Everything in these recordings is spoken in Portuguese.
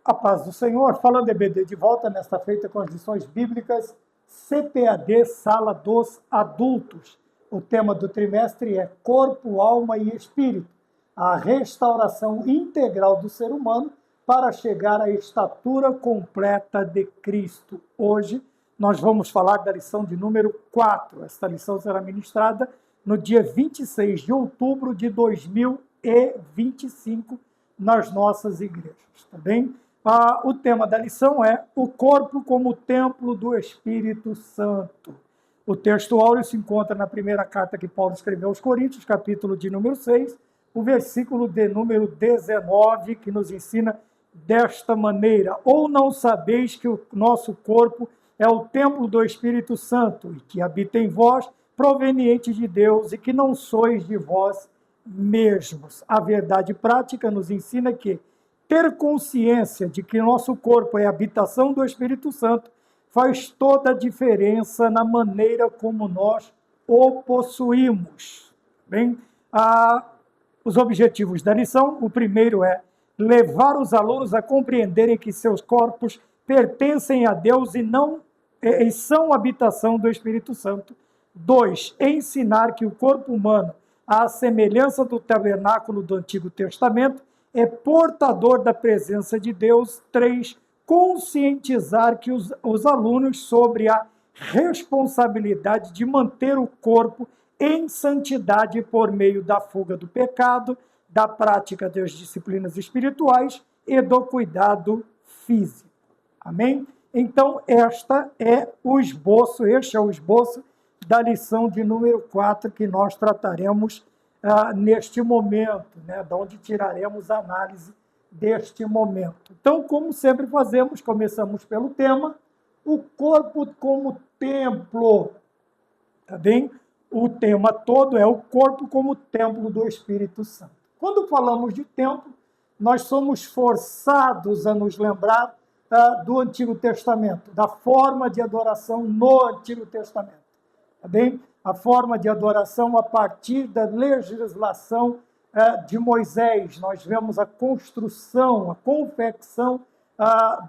A paz do Senhor, falando EBD de volta nesta feita com as lições bíblicas, CPAD, Sala dos Adultos. O tema do trimestre é Corpo, Alma e Espírito, a restauração integral do ser humano para chegar à estatura completa de Cristo. Hoje nós vamos falar da lição de número 4. Esta lição será ministrada no dia 26 de outubro de 2025 nas nossas igrejas, tá bem? O tema da lição é o corpo como templo do Espírito Santo. O texto áureo se encontra na primeira carta que Paulo escreveu aos Coríntios, capítulo de número 6, o versículo de número 19, que nos ensina desta maneira: ou não sabeis que o nosso corpo é o templo do Espírito Santo, e que habita em vós, proveniente de Deus, e que não sois de vós mesmos. A verdade prática nos ensina que ter consciência de que nosso corpo é a habitação do Espírito Santo faz toda a diferença na maneira como nós o possuímos. Bem, os objetivos da lição: o primeiro é levar os alunos a compreenderem que seus corpos pertencem a Deus e são habitação do Espírito Santo. 2, ensinar que o corpo humano, à semelhança do tabernáculo do Antigo Testamento, é portador da presença de Deus. 3, conscientizar que os alunos sobre a responsabilidade de manter o corpo em santidade por meio da fuga do pecado, da prática das disciplinas espirituais e do cuidado físico. Amém? Então, este é o esboço da lição de número 4 que nós trataremos neste momento, né, de onde tiraremos a análise deste momento. Então, como sempre fazemos, começamos pelo tema, o corpo como templo, tá bem? O tema todo é o corpo como templo do Espírito Santo. Quando falamos de templo, nós somos forçados a nos lembrar do Antigo Testamento, da forma de adoração no Antigo Testamento, tá bem? A forma de adoração a partir da legislação de Moisés. Nós vemos a construção, a confecção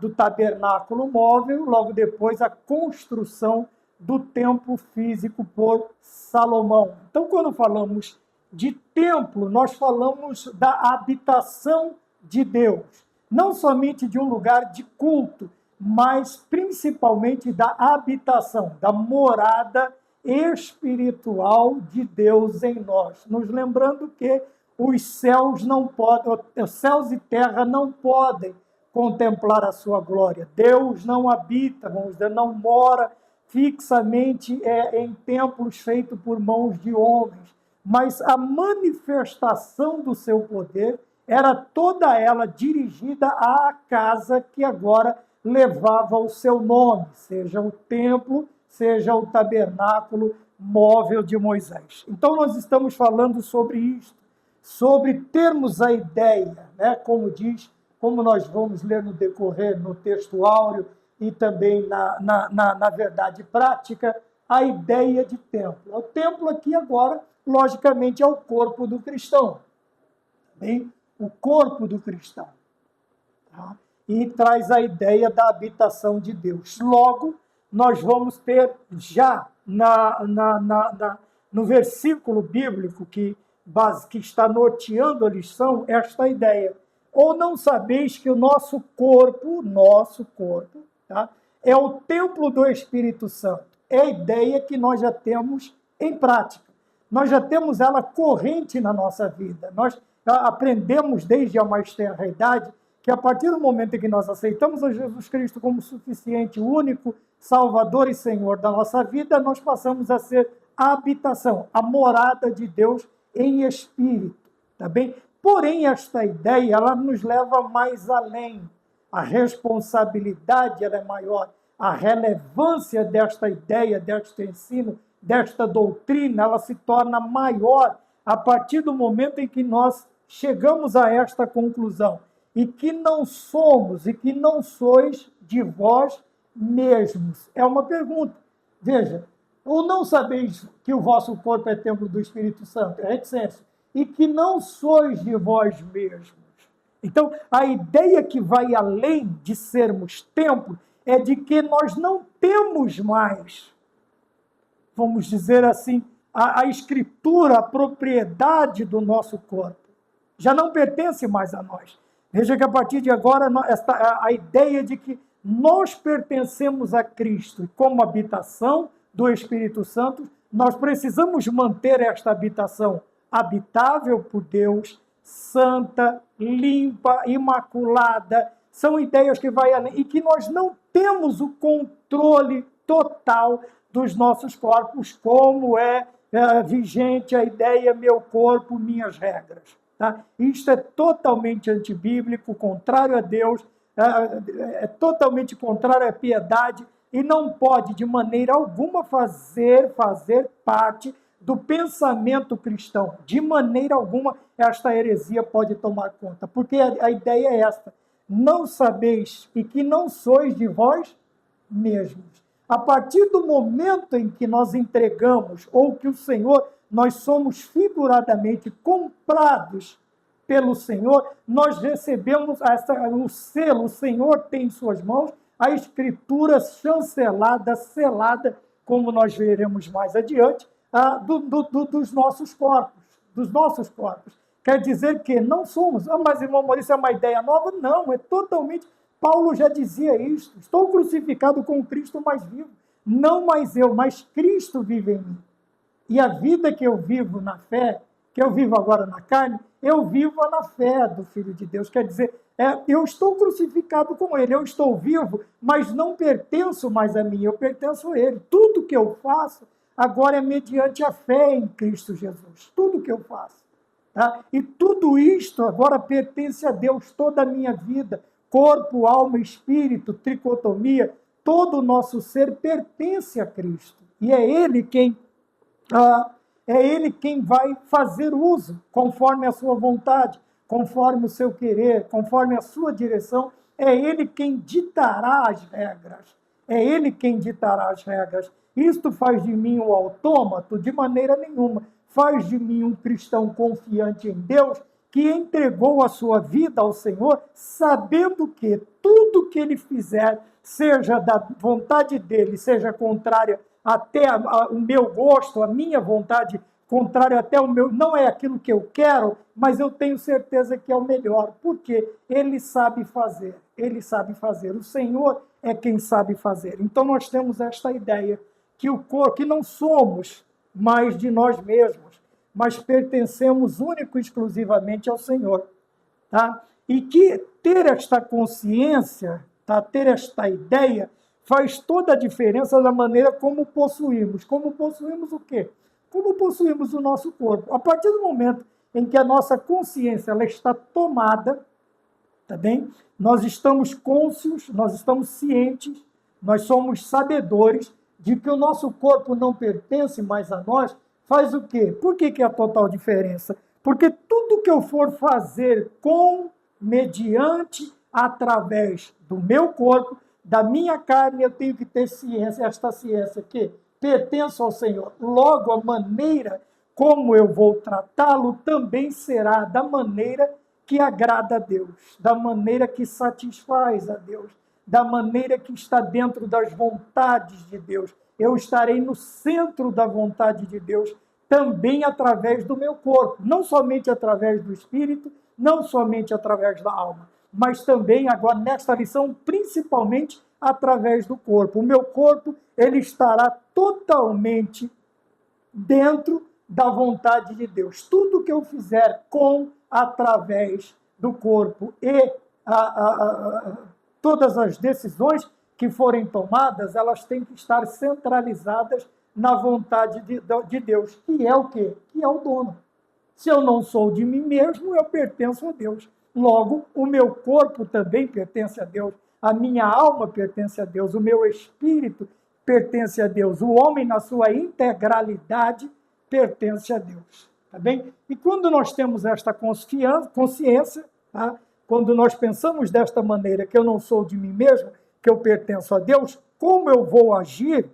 do tabernáculo móvel, logo depois a construção do templo físico por Salomão. Então, quando falamos de templo, nós falamos da habitação de Deus, não somente de um lugar de culto, mas principalmente da habitação, da morada espiritual de Deus em nós. Nos lembrando que os céus e terra não podem contemplar a sua glória. Deus não habita, vamos dizer, não mora fixamente em templos feitos por mãos de homens, mas a manifestação do seu poder era toda ela dirigida à casa que agora levava o seu nome, seja o templo, seja o tabernáculo móvel de Moisés. Então, nós estamos falando sobre isto, sobre termos a ideia, né, como nós vamos ler no decorrer, no texto áureo e também na verdade prática, a ideia de templo. O templo aqui agora, logicamente, é o corpo do cristão, bem? O corpo do cristão. Tá? E traz a ideia da habitação de Deus. Logo, nós vamos ter já no versículo bíblico que está norteando a lição esta ideia. Ou não sabeis que o nosso corpo, tá, é o templo do Espírito Santo. É a ideia que nós já temos em prática. Nós já temos ela corrente na nossa vida. Nós aprendemos desde a mais tenra idade que a partir do momento em que nós aceitamos a Jesus Cristo como suficiente, único Salvador e Senhor da nossa vida, nós passamos a ser a habitação, a morada de Deus em espírito, tá bem? Porém, esta ideia, ela nos leva mais além. A responsabilidade, ela é maior. A relevância desta ideia, deste ensino, desta doutrina, ela se torna maior a partir do momento em que nós chegamos a esta conclusão. E que não somos e que não sois de vós mesmos. É uma pergunta. Veja, ou não sabeis que o vosso corpo é templo do Espírito Santo? É reticência. E que não sois de vós mesmos. Então, a ideia que vai além de sermos templo é de que nós não temos mais, vamos dizer assim, a escritura, a propriedade do nosso corpo. Já não pertence mais a nós. Veja que a partir de agora, a ideia de que nós pertencemos a Cristo e como habitação do Espírito Santo, nós precisamos manter esta habitação habitável por Deus, santa, limpa, imaculada. São ideias que vai além e que nós não temos o controle total dos nossos corpos, como é vigente a ideia meu corpo, minhas regras. Tá? Isto é totalmente antibíblico, contrário a Deus, é totalmente contrário à piedade e não pode, de maneira alguma, fazer parte do pensamento cristão. De maneira alguma, esta heresia pode tomar conta, porque a ideia é esta: não sabeis e que não sois de vós mesmos. A partir do momento em que nós entregamos, ou que o Senhor, nós somos figuradamente comprados pelo Senhor, nós recebemos o selo, o Senhor tem em suas mãos a escritura chancelada, selada, como nós veremos mais adiante, dos nossos corpos. Quer dizer que não somos, mas irmão Maurício, é uma ideia nova? Não, é totalmente... Paulo já dizia isto: estou crucificado com Cristo, mas vivo. Não mais eu, mas Cristo vive em mim. E a vida que eu vivo na fé, que eu vivo agora na carne, eu vivo na fé do Filho de Deus. Quer dizer, eu estou crucificado com Ele, eu estou vivo, mas não pertenço mais a mim, eu pertenço a Ele. Tudo que eu faço agora é mediante a fé em Cristo Jesus. Tudo que eu faço. Tá? E tudo isto agora pertence a Deus, toda a minha vida. Corpo, alma, espírito, tricotomia, todo o nosso ser pertence a Cristo. E é Ele quem vai fazer uso, conforme a sua vontade, conforme o seu querer, conforme a sua direção. É Ele quem ditará as regras. É Ele quem ditará as regras. Isto faz de mim um autômato? De maneira nenhuma. Faz de mim um cristão confiante em Deus, que entregou a sua vida ao Senhor, sabendo que tudo que ele fizer, seja da vontade dele, seja contrária até o meu gosto, a minha vontade, contrária até o meu, não é aquilo que eu quero, mas eu tenho certeza que é o melhor, porque ele sabe fazer, o Senhor é quem sabe fazer. Então nós temos esta ideia, que o corpo, que não somos mais de nós mesmos, mas pertencemos único e exclusivamente ao Senhor. Tá? E que ter esta consciência, tá? Ter esta ideia, faz toda a diferença na maneira como possuímos. Como possuímos o quê? Como possuímos o nosso corpo. A partir do momento em que a nossa consciência ela está tomada, tá bem? Nós estamos cônscios, nós estamos cientes, nós somos sabedores de que o nosso corpo não pertence mais a nós. Faz o quê? Por que é a total diferença? Porque tudo que eu for fazer mediante, através do meu corpo, da minha carne, eu tenho que ter ciência, esta ciência que pertence ao Senhor. Logo, a maneira como eu vou tratá-lo também será da maneira que agrada a Deus, da maneira que satisfaz a Deus, da maneira que está dentro das vontades de Deus. Eu estarei no centro da vontade de Deus, também através do meu corpo, não somente através do espírito, não somente através da alma, mas também, agora nesta lição, principalmente através do corpo. O meu corpo, ele estará totalmente dentro da vontade de Deus. Tudo que eu fizer através do corpo e todas as decisões que forem tomadas, elas têm que estar centralizadas na vontade de Deus, que é o quê? Que é o dono. Se eu não sou de mim mesmo, eu pertenço a Deus. Logo, o meu corpo também pertence a Deus, a minha alma pertence a Deus, o meu espírito pertence a Deus, o homem na sua integralidade pertence a Deus. Tá bem? E quando nós temos esta consciência, tá? Quando nós pensamos desta maneira, que eu não sou de mim mesmo, que eu pertenço a Deus, como eu vou agir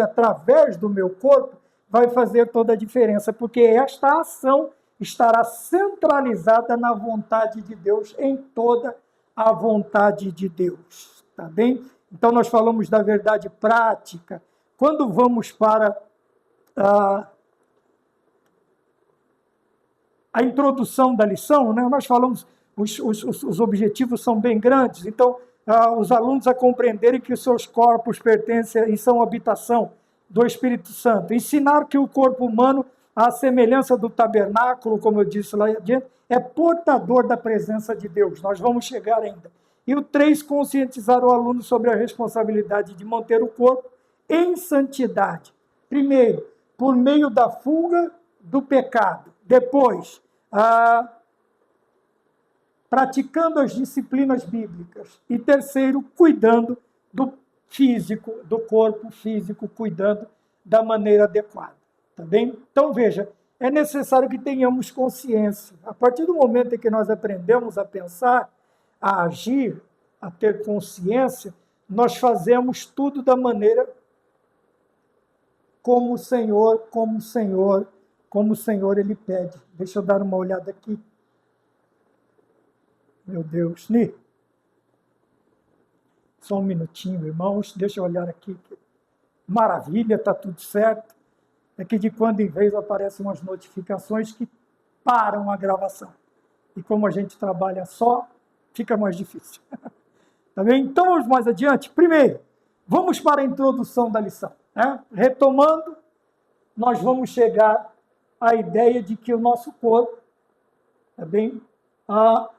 através do meu corpo, vai fazer toda a diferença, porque é esta ação estará centralizada na vontade de Deus, em toda a vontade de Deus, tá bem? Então nós falamos da verdade prática. Quando vamos para a introdução da lição, né, nós falamos, os objetivos são bem grandes, então os alunos a compreenderem que os seus corpos pertencem e são habitação do Espírito Santo. Ensinar que o corpo humano, à semelhança do tabernáculo, como eu disse lá adiante, é portador da presença de Deus. Nós vamos chegar ainda. E o 3, conscientizar o aluno sobre a responsabilidade de manter o corpo em santidade. Primeiro, por meio da fuga do pecado. Depois, praticando as disciplinas bíblicas. E terceiro, cuidando do físico, do corpo físico, cuidando da maneira adequada. Tá bem? Então, veja, é necessário que tenhamos consciência. A partir do momento em que nós aprendemos a pensar, a agir, a ter consciência, nós fazemos tudo da maneira como o Senhor Ele pede. Deixa eu dar uma olhada aqui. Meu Deus, só um minutinho, irmãos, deixa eu olhar aqui. Maravilha, está tudo certo. É que de quando em vez aparecem umas notificações que param a gravação. E como a gente trabalha só, fica mais difícil. Tá bem? Então vamos mais adiante. Primeiro, vamos para a introdução da lição, né? Retomando, nós vamos chegar à ideia de que o nosso corpo, tá bem?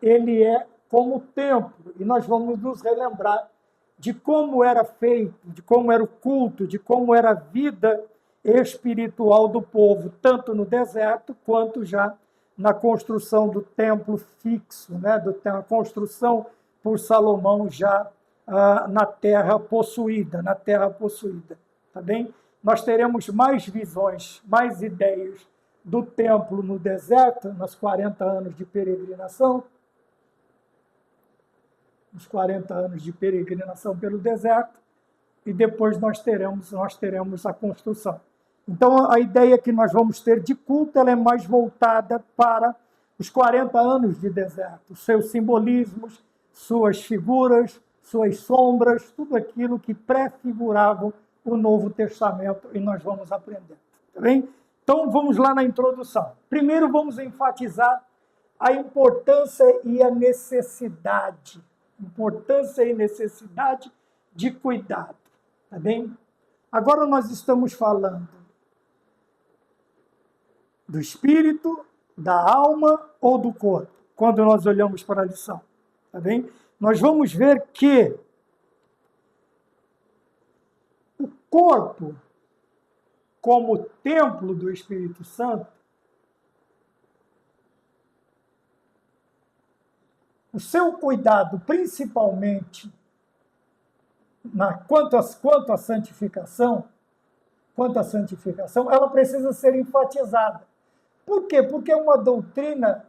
Ele é como templo, e nós vamos nos relembrar de como era feito, de como era o culto, de como era a vida espiritual do povo, tanto no deserto quanto já na construção do templo fixo, né? A construção por Salomão já na terra possuída, tá bem? Nós teremos mais visões, mais ideias do templo no deserto, nos 40 anos de peregrinação, pelo deserto, e depois nós teremos a construção. Então, a ideia que nós vamos ter de culto, ela é mais voltada para os 40 anos de deserto, seus simbolismos, suas figuras, suas sombras, tudo aquilo que prefiguravam o Novo Testamento, e nós vamos aprender, tá bem? Então, vamos lá na introdução. Primeiro, vamos enfatizar a importância e a necessidade de cuidado, tá bem? Agora nós estamos falando do espírito, da alma ou do corpo, quando nós olhamos para a lição, tá bem? Nós vamos ver que o corpo, como templo do Espírito Santo, o seu cuidado, principalmente quanto à santificação, ela precisa ser enfatizada. Por quê? Porque é uma doutrina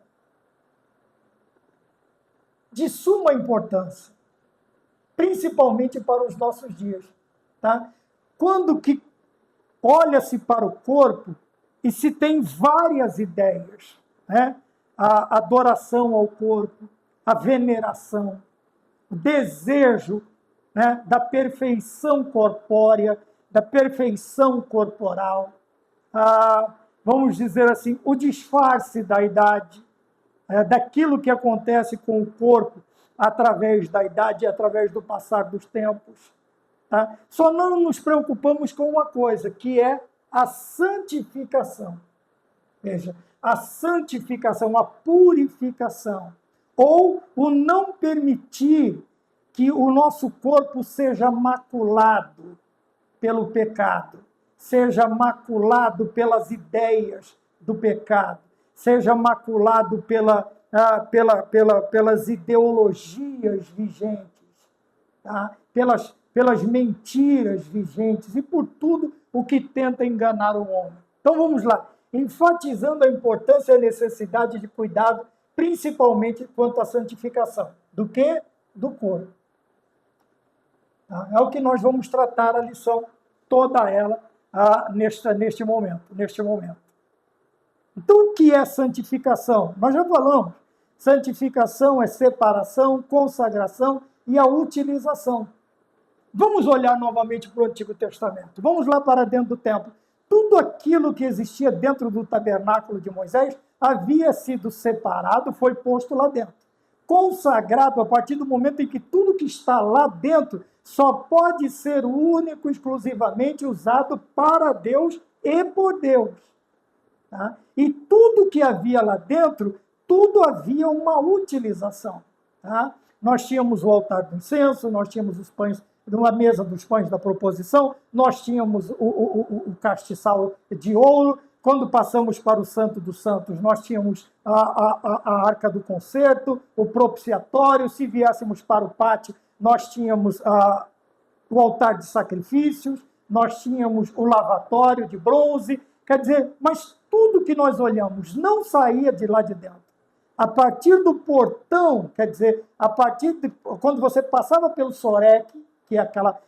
de suma importância, principalmente para os nossos dias. Tá? Quando que olha-se para o corpo e se tem várias ideias, né? A adoração ao corpo, a veneração, o desejo, né, da perfeição corpórea, da perfeição corporal, vamos dizer assim, o disfarce da idade, daquilo que acontece com o corpo através da idade e através do passar dos tempos. Tá? Só não nos preocupamos com uma coisa, que é a santificação. Veja, a santificação, a purificação, ou o não permitir que o nosso corpo seja maculado pelo pecado, seja maculado pelas ideias do pecado, seja maculado pelas ideologias vigentes, tá? pelas mentiras vigentes e por tudo o que tenta enganar o homem. Então vamos lá, enfatizando a importância e a necessidade de cuidado, principalmente quanto à santificação. Do quê? Do corpo. Tá? É o que nós vamos tratar a lição, toda ela, neste momento. Então, o que é santificação? Nós já falamos. Santificação é separação, consagração e a utilização. Vamos olhar novamente para o Antigo Testamento. Vamos lá para dentro do templo. Tudo aquilo que existia dentro do tabernáculo de Moisés havia sido separado, foi posto lá dentro. Consagrado a partir do momento em que tudo que está lá dentro só pode ser único, exclusivamente usado para Deus e por Deus. Tá? E tudo que havia lá dentro, tudo havia uma utilização. Tá? Nós tínhamos o altar do incenso, nós tínhamos os pães, uma mesa dos pães da proposição, nós tínhamos o castiçal de ouro. Quando passamos para o Santo dos Santos, nós tínhamos a Arca do Concerto, o propiciatório. Se viéssemos para o pátio, nós tínhamos o altar de sacrifícios, nós tínhamos o lavatório de bronze. Quer dizer, mas tudo que nós olhamos não saía de lá de dentro. A partir do portão, quer dizer, a partir de quando você passava pelo soreque, que é aquela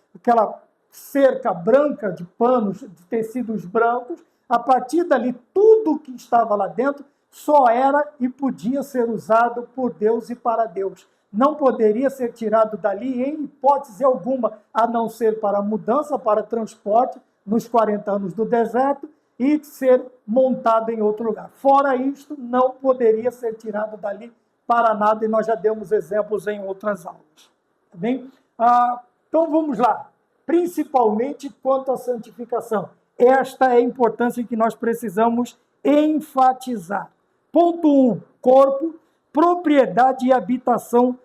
cerca branca de panos, de tecidos brancos, a partir dali, tudo que estava lá dentro só era e podia ser usado por Deus e para Deus. Não poderia ser tirado dali em hipótese alguma, a não ser para mudança, para transporte, nos 40 anos do deserto, e ser montado em outro lugar. Fora isto, não poderia ser tirado dali para nada, e nós já demos exemplos em outras aulas. Tá bem? Então vamos lá, principalmente quanto à santificação. Esta é a importância que nós precisamos enfatizar. Ponto 1, corpo, propriedade e habitação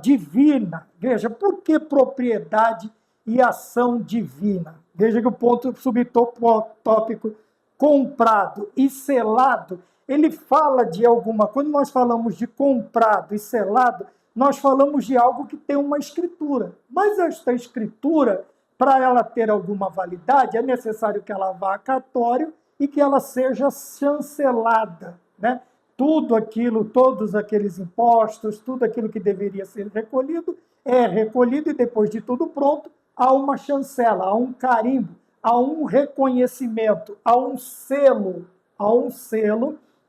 divina. Veja, por que propriedade e ação divina? Veja que o ponto subtópico comprado e selado, ele fala de alguma... Quando nós falamos de comprado e selado, nós falamos de algo que tem uma escritura. Mas esta escritura, para ela ter alguma validade, é necessário que ela vá a cartório e que ela seja chancelada, né? Tudo aquilo, todos aqueles impostos, tudo aquilo que deveria ser recolhido, é recolhido e depois de tudo pronto, há uma chancela, há um carimbo, há um reconhecimento, há um selo,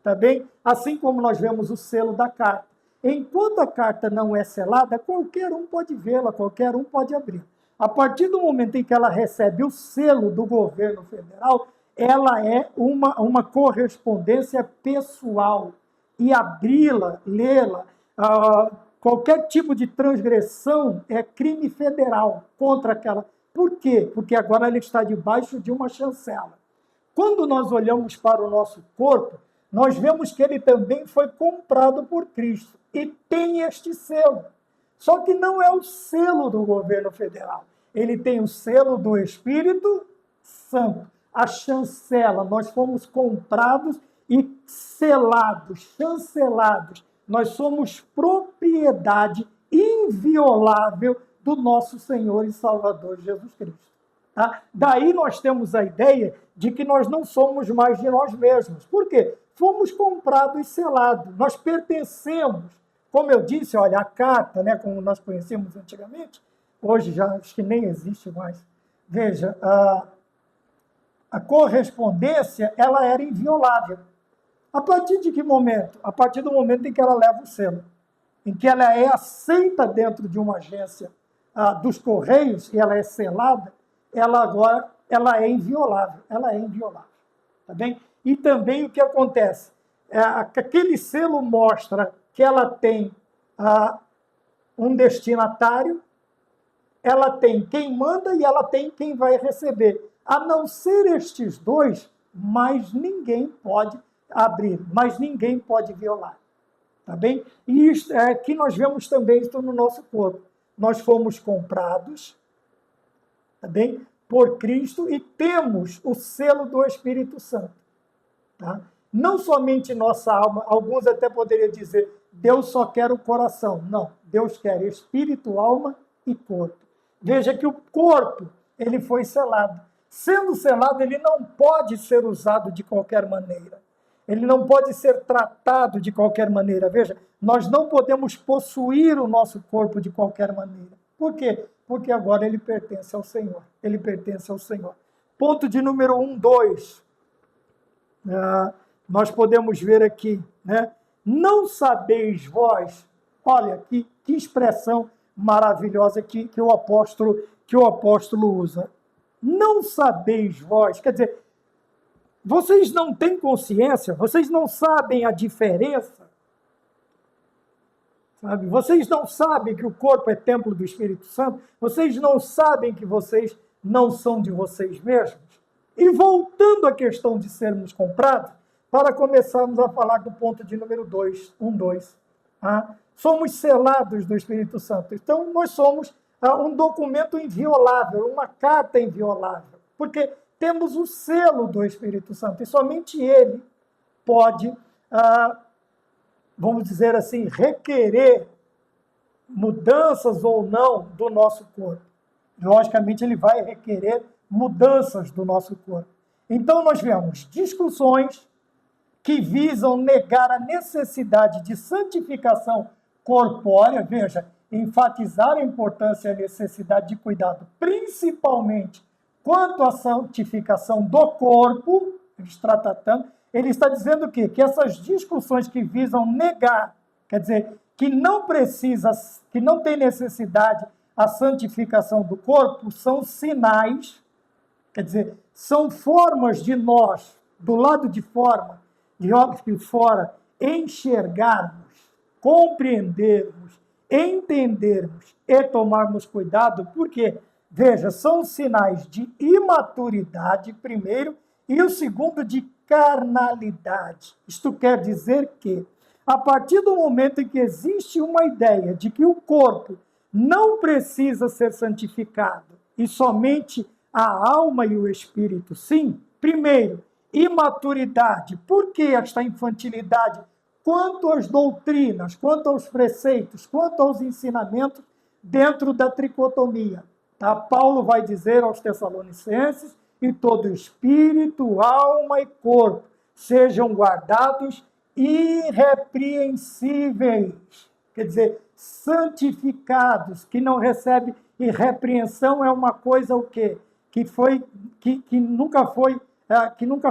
tá bem? Assim como nós vemos o selo da carta. Enquanto a carta não é selada, qualquer um pode vê-la, qualquer um pode abrir. A partir do momento em que ela recebe o selo do governo federal, ela é uma correspondência pessoal. E abri-la, lê-la, qualquer tipo de transgressão é crime federal contra aquela. Por quê? Porque agora ela está debaixo de uma chancela. Quando nós olhamos para o nosso corpo, nós vemos que ele também foi comprado por Cristo e tem este selo. Só que não é o selo do governo federal. Ele tem o selo do Espírito Santo. A chancela, nós fomos comprados e selados, chancelados. Nós somos propriedade inviolável do nosso Senhor e Salvador Jesus Cristo. Tá? Daí nós temos a ideia de que nós não somos mais de nós mesmos. Por quê? Fomos comprados e selados. Nós pertencemos. Como eu disse, olha, a carta, né, como nós conhecemos antigamente, hoje já acho que nem existe mais. Veja, a correspondência, ela era inviolável. A partir de que momento? A partir do momento em que ela leva o selo, em que ela é aceita dentro de uma agência dos Correios e ela é selada, ela é inviolável. Ela é inviolável. Tá bem? E também o que acontece? Aquele selo mostra que ela tem um destinatário, ela tem quem manda e ela tem quem vai receber. A não ser estes dois, mais ninguém pode abrir, mais ninguém pode violar. Tá bem? E isto, aqui nós vemos também isso no nosso corpo. Nós fomos comprados, tá bem? Por Cristo e temos o selo do Espírito Santo. Tá? Não somente nossa alma, alguns até poderiam dizer, Deus só quer o coração. Não, Deus quer espírito, alma e corpo. Veja que o corpo, ele foi selado. Sendo selado, ele não pode ser usado de qualquer maneira. Ele não pode ser tratado de qualquer maneira. Veja, nós não podemos possuir o nosso corpo de qualquer maneira. Por quê? Porque agora ele pertence ao Senhor. Ele pertence ao Senhor. Ponto de número 2. nós podemos ver aqui, né? Não sabeis vós, olha que expressão maravilhosa que o apóstolo usa. Não sabeis vós, quer dizer, vocês não têm consciência, vocês não sabem a diferença, sabe? Vocês não sabem que o corpo é templo do Espírito Santo, vocês não sabem que vocês não são de vocês mesmos. E voltando à questão de sermos comprados, para começarmos a falar do ponto de número 2, 2. Somos selados do Espírito Santo. Então, nós somos um documento inviolável, uma carta inviolável, porque temos o selo do Espírito Santo, e somente ele pode, vamos dizer assim, requerer mudanças ou não do nosso corpo. Logicamente, ele vai requerer mudanças do nosso corpo. Então, nós vemos discussões que visam negar a necessidade de santificação corpórea, veja, enfatizar a importância e a necessidade de cuidado, principalmente quanto à santificação do corpo, ele está dizendo o quê? Que essas discussões que visam negar, quer dizer, que não tem necessidade a santificação do corpo, são sinais, quer dizer, são formas de nós, do lado de fora, enxergarmos, compreendermos, entendermos e tomarmos cuidado, porque, veja, são sinais de imaturidade, primeiro, e o segundo, de carnalidade. Isto quer dizer que, a partir do momento em que existe uma ideia de que o corpo não precisa ser santificado e somente a alma e o espírito, sim, primeiro, imaturidade. Por que esta infantilidade? Quanto às doutrinas, quanto aos preceitos, quanto aos ensinamentos dentro da tricotomia. Tá? Paulo vai dizer aos Tessalonicenses: e todo espírito, alma e corpo sejam guardados irrepreensíveis. Quer dizer, santificados, que não recebe irrepreensão, é uma coisa o quê? Que nunca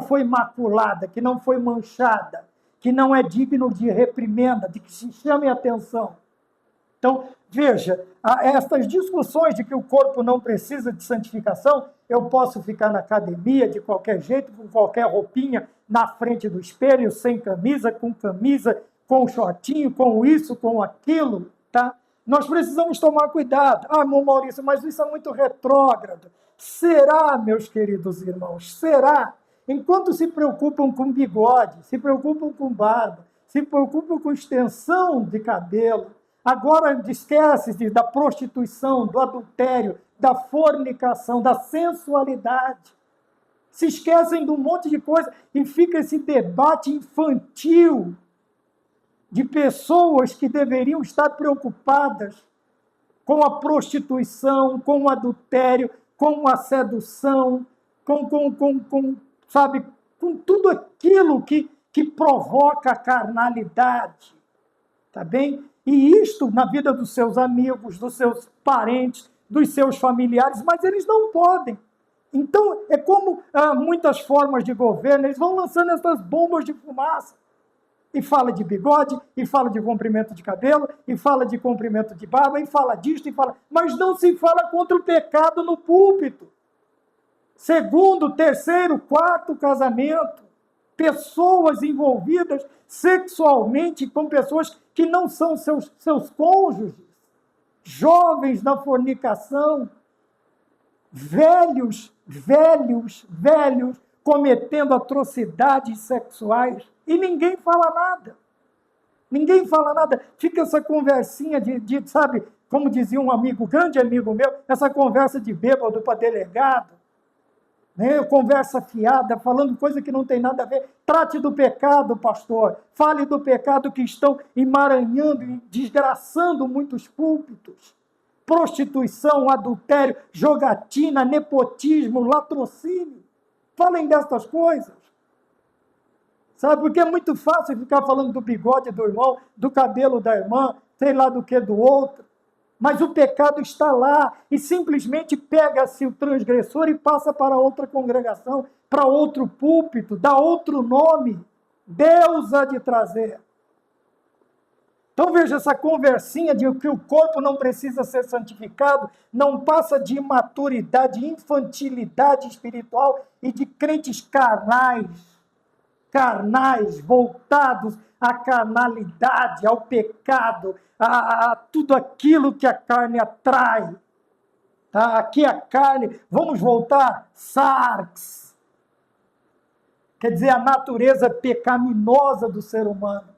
foi maculada, que não foi manchada, que não é digno de reprimenda, de que se chame a atenção. Então, veja, essas discussões de que o corpo não precisa de santificação, eu posso ficar na academia de qualquer jeito, com qualquer roupinha, na frente do espelho, sem camisa, com shortinho, com isso, com aquilo, tá? Nós precisamos tomar cuidado. Irmão Maurício, mas isso é muito retrógrado. Será, meus queridos irmãos, será? Enquanto se preocupam com bigode, se preocupam com barba, se preocupam com extensão de cabelo, agora esquece da prostituição, do adultério, da fornicação, da sensualidade. Se esquecem de um monte de coisa e fica esse debate infantil de pessoas que deveriam estar preocupadas com a prostituição, com o adultério, com a sedução, com tudo aquilo que provoca a carnalidade, tá bem? E isto na vida dos seus amigos, dos seus parentes, dos seus familiares, mas eles não podem. Então, é como muitas formas de governo, eles vão lançando essas bombas de fumaça. E fala de bigode, e fala de comprimento de cabelo, e fala de comprimento de barba, e fala disto, mas não se fala contra o pecado no púlpito. Segundo, terceiro, quarto casamento. Pessoas envolvidas sexualmente com pessoas que não são seus cônjuges. Jovens na fornicação. Velhos cometendo atrocidades sexuais. E ninguém fala nada. Ninguém fala nada. Fica essa conversinha sabe, como dizia um grande amigo meu, essa conversa de bêbado para delegado, né? Conversa fiada, falando coisa que não tem nada a ver. Trate do pecado, pastor. Fale do pecado que estão emaranhando e desgraçando muitos púlpitos. Prostituição, adultério, jogatina, nepotismo, latrocínio. Falem destas coisas. Sabe, porque é muito fácil ficar falando do bigode do irmão, do cabelo da irmã, sei lá do que do outro. Mas o pecado está lá e simplesmente pega-se o transgressor e passa para outra congregação, para outro púlpito, dá outro nome, Deus há de trazer. Então veja, essa conversinha de que o corpo não precisa ser santificado não passa de imaturidade, infantilidade espiritual e de crentes carnais, voltados à carnalidade, ao pecado, a tudo aquilo que a carne atrai. Tá? Aqui a carne, vamos voltar, sarx, quer dizer, a natureza pecaminosa do ser humano.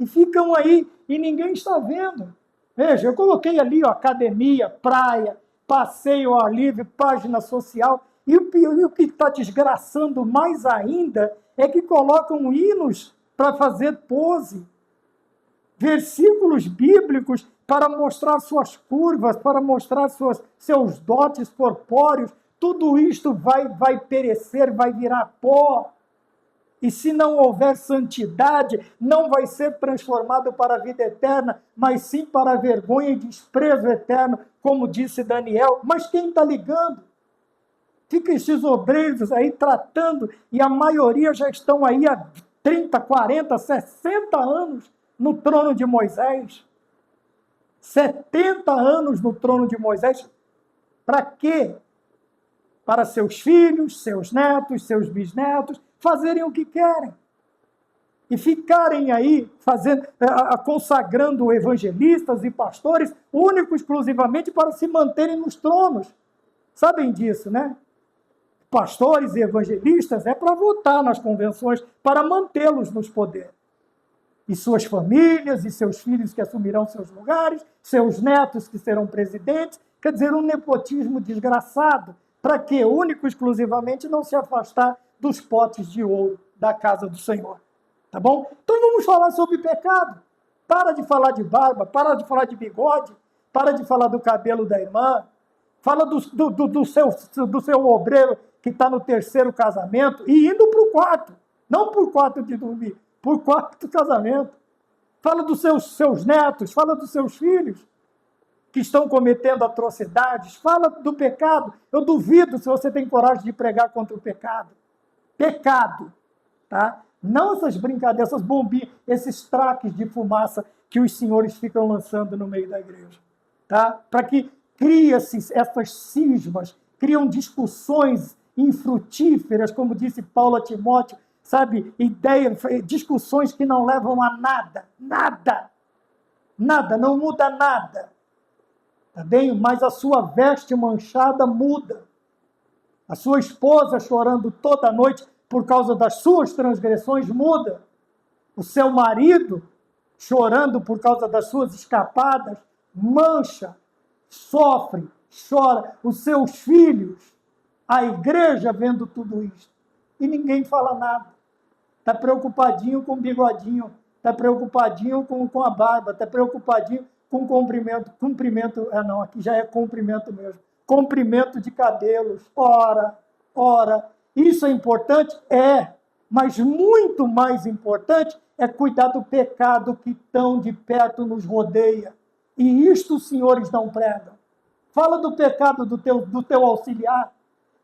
E ficam aí, e ninguém está vendo. Veja, eu coloquei ali, ó, academia, praia, passeio ao ar livre, página social, e o que está desgraçando mais ainda é que colocam hinos para fazer pose, versículos bíblicos para mostrar suas curvas, para mostrar seus dotes corpóreos. Tudo isto vai perecer, vai virar pó. E se não houver santidade, não vai ser transformado para a vida eterna, mas sim para a vergonha e desprezo eterno, como disse Daniel. Mas quem está ligando? Fica esses obreiros aí tratando, e a maioria já estão aí há 30, 40, 60 anos no trono de Moisés. 70 anos no trono de Moisés. Para quê? Para seus filhos, seus netos, seus bisnetos fazerem o que querem. E ficarem aí consagrando evangelistas e pastores único exclusivamente para se manterem nos tronos. Sabem disso, né? Pastores e evangelistas é para votar nas convenções, para mantê-los nos poderes. E suas famílias e seus filhos que assumirão seus lugares, seus netos que serão presidentes, quer dizer, um nepotismo desgraçado. Para quê? Único exclusivamente não se afastar dos potes de ouro da casa do Senhor. Tá bom? Então vamos falar sobre pecado. Para de falar de barba, para de falar de bigode, para de falar do cabelo da irmã, fala do seu obreiro que está no terceiro casamento e indo para o quarto, não por quarto de dormir, por quarto do casamento. Fala dos seus netos, fala dos seus filhos que estão cometendo atrocidades, fala do pecado. Eu duvido se você tem coragem de pregar contra o pecado. Pecado, tá? Não essas brincadeiras, essas bombinhas, esses traques de fumaça que os senhores ficam lançando no meio da igreja, tá? Para que cria-se essas cismas, criam discussões infrutíferas, como disse Paulo a Timóteo, sabe? Discussões que não levam a nada, não muda nada, tá bem? Mas a sua veste manchada muda. A sua esposa chorando toda noite por causa das suas transgressões muda. O seu marido chorando por causa das suas escapadas mancha, sofre, chora. Os seus filhos, a igreja vendo tudo isso. E ninguém fala nada. Está preocupadinho com o bigodinho, está preocupadinho com a barba, está preocupadinho com o comprimento. Não, aqui já é comprimento mesmo. Comprimento de cabelos, ora. Isso é importante? É, mas muito mais importante é cuidar do pecado que tão de perto nos rodeia. E isto os senhores não pregam. Fala do pecado do teu auxiliar,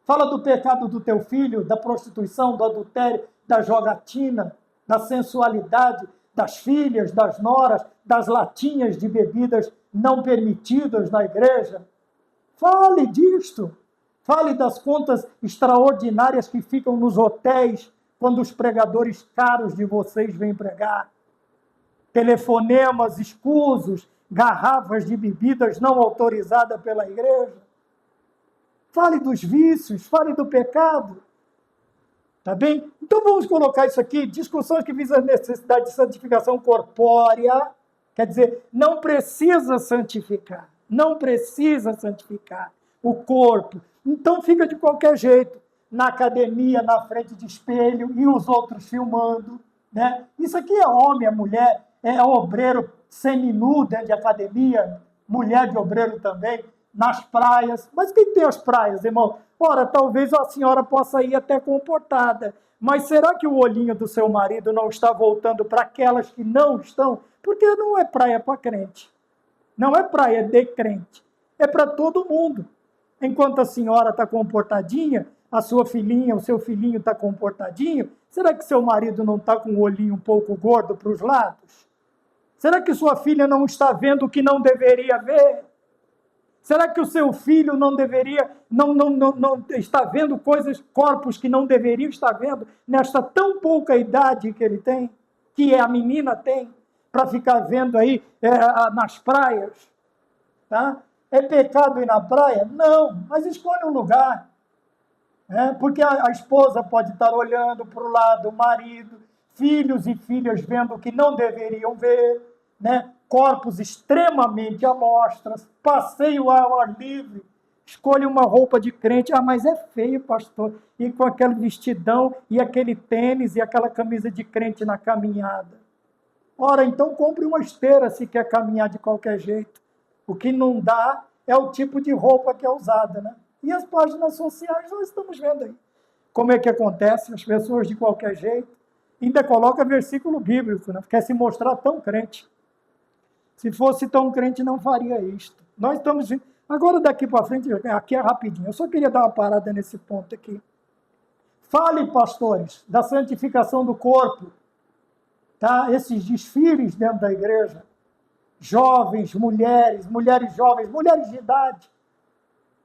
fala do pecado do teu filho, da prostituição, do adultério, da jogatina, da sensualidade, das filhas, das noras, das latinhas de bebidas não permitidas na igreja. Fale disto. Fale das contas extraordinárias que ficam nos hotéis quando os pregadores caros de vocês vêm pregar. Telefonemas escusos, garrafas de bebidas não autorizadas pela igreja. Fale dos vícios, fale do pecado. Tá bem? Então vamos colocar isso aqui, discussões que visam a necessidade de santificação corpórea. Quer dizer, não precisa santificar o corpo. Então fica de qualquer jeito, na academia, na frente de espelho, e os outros filmando, né? Isso aqui é homem, é mulher, é obreiro seminu dentro de academia, mulher de obreiro também, nas praias. Mas quem tem as praias, irmão? Ora, talvez a senhora possa ir até comportada, mas será que o olhinho do seu marido não está voltando para aquelas que não estão? Porque não é praia para crente, não é praia de crente, é para todo mundo. Enquanto a senhora está comportadinha, a sua filhinha, o seu filhinho está comportadinho? Será que seu marido não está com o olhinho um pouco gordo para os lados? Será que sua filha não está vendo o que não deveria ver? Será que o seu filho não deveria, não está vendo coisas, corpos que não deveriam estar vendo nesta tão pouca idade que ele tem, que a menina tem, para ficar vendo aí nas praias? Tá? É pecado ir na praia? Não, mas escolhe um lugar. Porque a esposa pode estar olhando para o lado, o marido, filhos e filhas vendo o que não deveriam ver, né? Corpos extremamente à mostra, passeio ao ar livre, escolhe uma roupa de crente, mas é feio, pastor, e com aquele vestidão, e aquele tênis, e aquela camisa de crente na caminhada. Ora, então compre uma esteira se quer caminhar de qualquer jeito. O que não dá é o tipo de roupa que é usada, né? E as páginas sociais nós estamos vendo aí. Como é que acontece? As pessoas de qualquer jeito. Ainda coloca versículo bíblico, né? Quer se mostrar tão crente. Se fosse tão crente, não faria isto. Nós estamos... Agora, daqui para frente, aqui é rapidinho. Eu só queria dar uma parada nesse ponto aqui. Fale, pastores, da santificação do corpo. Tá? Esses desfiles dentro da igreja. Jovens, mulheres jovens, mulheres de idade,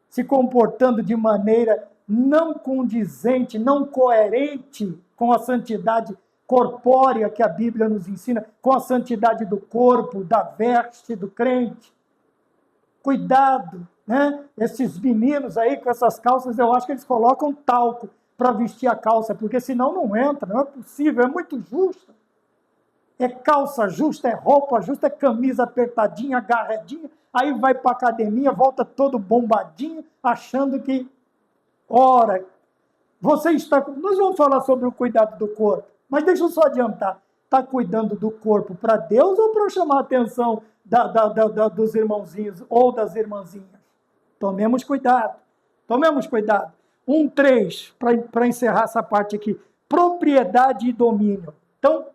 se comportando de maneira não condizente, não coerente com a santidade corpórea que a Bíblia nos ensina, com a santidade do corpo, da veste do crente. Cuidado, né? Esses meninos aí com essas calças, eu acho que eles colocam talco para vestir a calça, porque senão não entra, não é possível, é muito justo. É calça justa, é roupa justa, é camisa apertadinha, agarradinha, aí vai para a academia, volta todo bombadinho, achando que, ora, você está... Nós vamos falar sobre o cuidado do corpo, mas deixa eu só adiantar, está cuidando do corpo para Deus ou para chamar a atenção dos irmãozinhos ou das irmãzinhas? Tomemos cuidado, tomemos cuidado. 1:3, para encerrar essa parte aqui, propriedade e domínio. Então,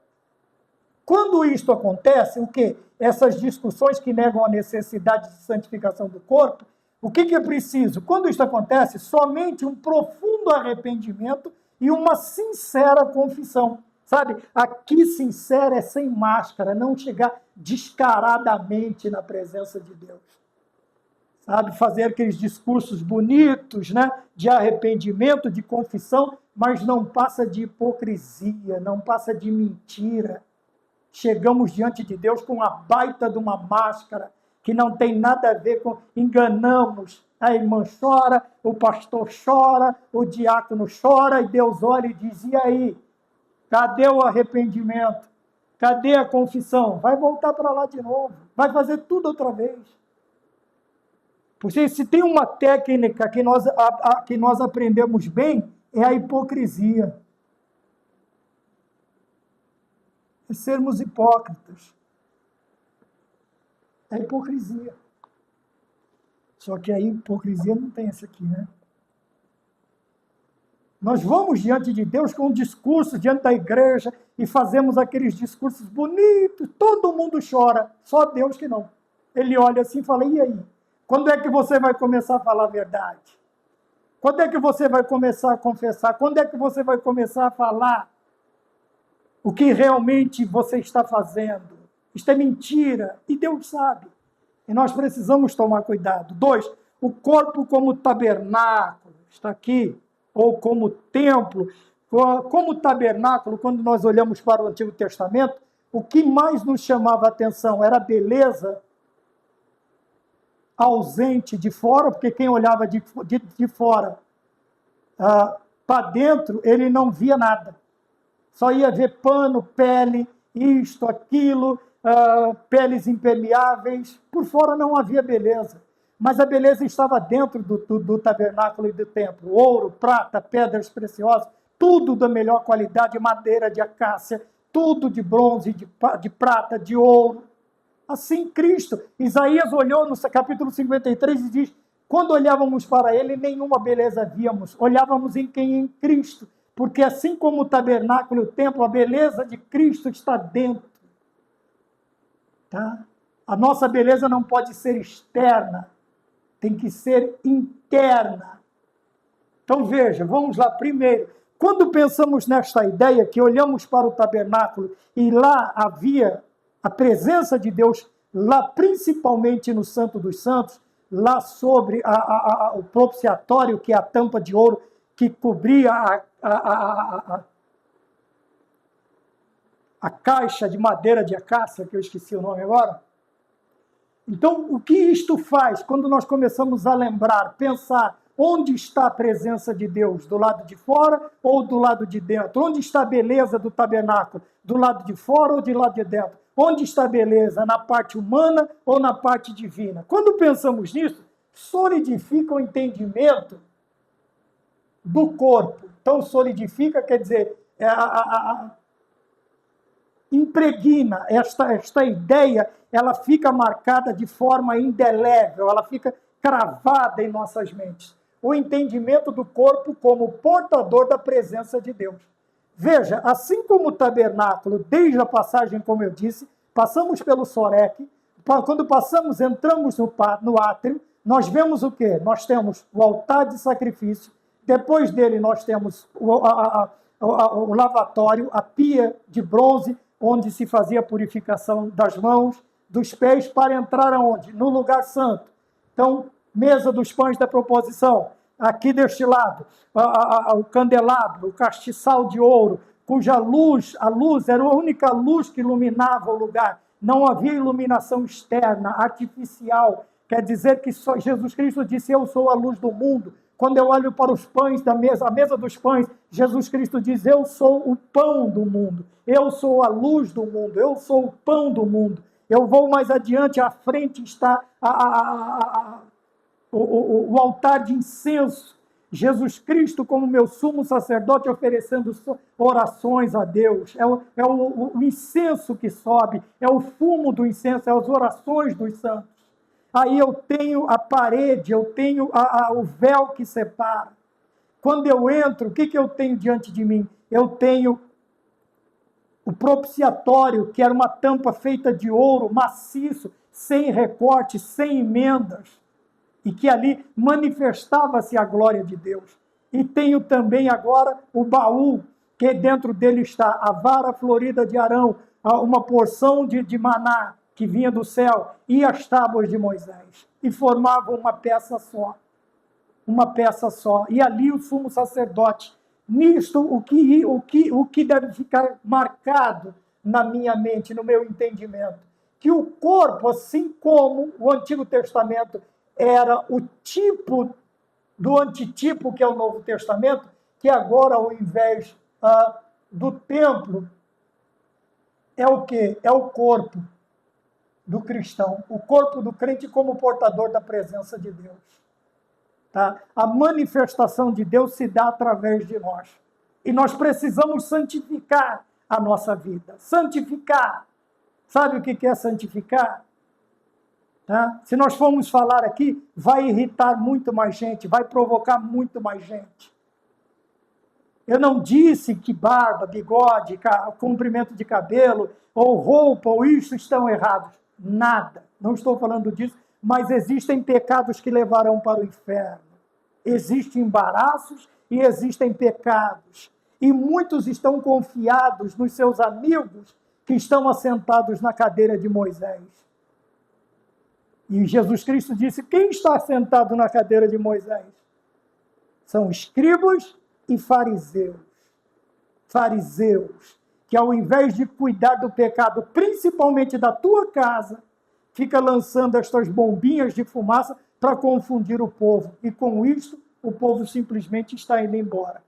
quando isto acontece, o quê? Essas discussões que negam a necessidade de santificação do corpo, o que é preciso? Quando isto acontece, somente um profundo arrependimento e uma sincera confissão. Sabe? Aqui sincera é sem máscara, não chegar descaradamente na presença de Deus. Sabe? Fazer aqueles discursos bonitos, né? De arrependimento, de confissão, mas não passa de hipocrisia, não passa de mentira. Chegamos diante de Deus com uma baita de uma máscara, que não tem nada a ver com... Enganamos. A irmã chora, o pastor chora, o diácono chora, e Deus olha e diz, e aí? Cadê o arrependimento? Cadê a confissão? Vai voltar para lá de novo. Vai fazer tudo outra vez. Porque se tem uma técnica que nós aprendemos bem, é a hipocrisia. É sermos hipócritas. É hipocrisia. Só que a hipocrisia não tem essa aqui, né? Nós vamos diante de Deus com um discurso diante da igreja e fazemos aqueles discursos bonitos, todo mundo chora, só Deus que não. Ele olha assim e fala, e aí? Quando é que você vai começar a falar a verdade? Quando é que você vai começar a confessar? Quando é que você vai começar a falar o que realmente você está fazendo? Isto é mentira, e Deus sabe. E nós precisamos tomar cuidado. 2, o corpo como tabernáculo, está aqui, ou como templo. Como tabernáculo, quando nós olhamos para o Antigo Testamento, o que mais nos chamava a atenção era a beleza ausente de fora, porque quem olhava de fora para dentro, ele não via nada. Só ia ver pano, pele, isto, aquilo, peles impermeáveis. Por fora não havia beleza. Mas a beleza estava dentro do tabernáculo e do templo. Ouro, prata, pedras preciosas, tudo da melhor qualidade, madeira de acácia, tudo de bronze, de prata, de ouro. Assim Cristo. Isaías olhou no capítulo 53 e diz, quando olhávamos para ele, nenhuma beleza víamos. Olhávamos em quem? Em Cristo. Porque assim como o tabernáculo e o templo, a beleza de Cristo está dentro. Tá? A nossa beleza não pode ser externa, tem que ser interna. Então veja, vamos lá primeiro. Quando pensamos nesta ideia, que olhamos para o tabernáculo e lá havia a presença de Deus, lá principalmente no Santo dos Santos, lá sobre o propiciatório, que é a tampa de ouro que cobria a caixa de madeira de acácia, que eu esqueci o nome agora. Então, o que isto faz quando nós começamos a lembrar, pensar onde está a presença de Deus? Do lado de fora ou do lado de dentro? Onde está a beleza do tabernáculo? Do lado de fora ou do lado de dentro? Onde está a beleza? Na parte humana ou na parte divina? Quando pensamos nisso, solidifica o entendimento do corpo. Então, solidifica quer dizer, impregna esta ideia, ela fica marcada de forma indelével, ela fica cravada em nossas mentes. O entendimento do corpo como portador da presença de Deus. Veja, assim como o tabernáculo, desde a passagem, como eu disse, passamos pelo soreque, quando passamos, entramos no átrio, nós vemos o quê? Nós temos o altar de sacrifício, depois dele nós temos o lavatório, a pia de bronze, onde se fazia a purificação das mãos, dos pés, para entrar aonde? No lugar santo. Então, mesa dos pães da proposição, aqui deste lado, o candelabro, o castiçal de ouro, cuja luz, a luz era a única luz que iluminava o lugar. Não havia iluminação externa, artificial. Quer dizer que só Jesus Cristo disse, eu sou a luz do mundo. Quando eu olho para os pães da mesa, a mesa dos pães, Jesus Cristo diz, eu sou o pão do mundo. Eu sou a luz do mundo. Eu sou o pão do mundo. Eu vou mais adiante, à frente está o altar de incenso. Jesus Cristo como meu sumo sacerdote oferecendo orações a Deus. É o incenso que sobe, é o fumo do incenso, é as orações dos santos. Aí eu tenho a parede, eu tenho o véu que separa. Quando eu entro, o que eu tenho diante de mim? Eu tenho o propiciatório, que era uma tampa feita de ouro maciço, sem recorte, sem emendas, e que ali manifestava-se a glória de Deus. E tenho também agora o baú, que dentro dele está a vara florida de Arão, uma porção de maná que vinha do céu, e as tábuas de Moisés, e formavam uma peça só. Uma peça só. E ali o sumo sacerdote. Nisto, o que deve ficar marcado na minha mente, no meu entendimento? Que o corpo, assim como o Antigo Testamento era o tipo do antitipo, que é o Novo Testamento, que agora, ao invés do templo, é o quê? É o corpo do cristão, o corpo do crente como portador da presença de Deus. Tá? A manifestação de Deus se dá através de nós. E nós precisamos santificar a nossa vida. Santificar. Sabe o que é santificar? Tá? Se nós formos falar aqui, vai irritar muito mais gente, vai provocar muito mais gente. Eu não disse que barba, bigode, comprimento de cabelo, ou roupa, ou isso estão errados. Nada. Não estou falando disso, mas existem pecados que levarão para o inferno. Existem embaraços e existem pecados. E muitos estão confiados nos seus amigos que estão assentados na cadeira de Moisés. E Jesus Cristo disse, quem está sentado na cadeira de Moisés? São escribas e fariseus. Fariseus, que ao invés de cuidar do pecado, principalmente da tua casa, fica lançando estas bombinhas de fumaça para confundir o povo. E com isso, o povo simplesmente está indo embora.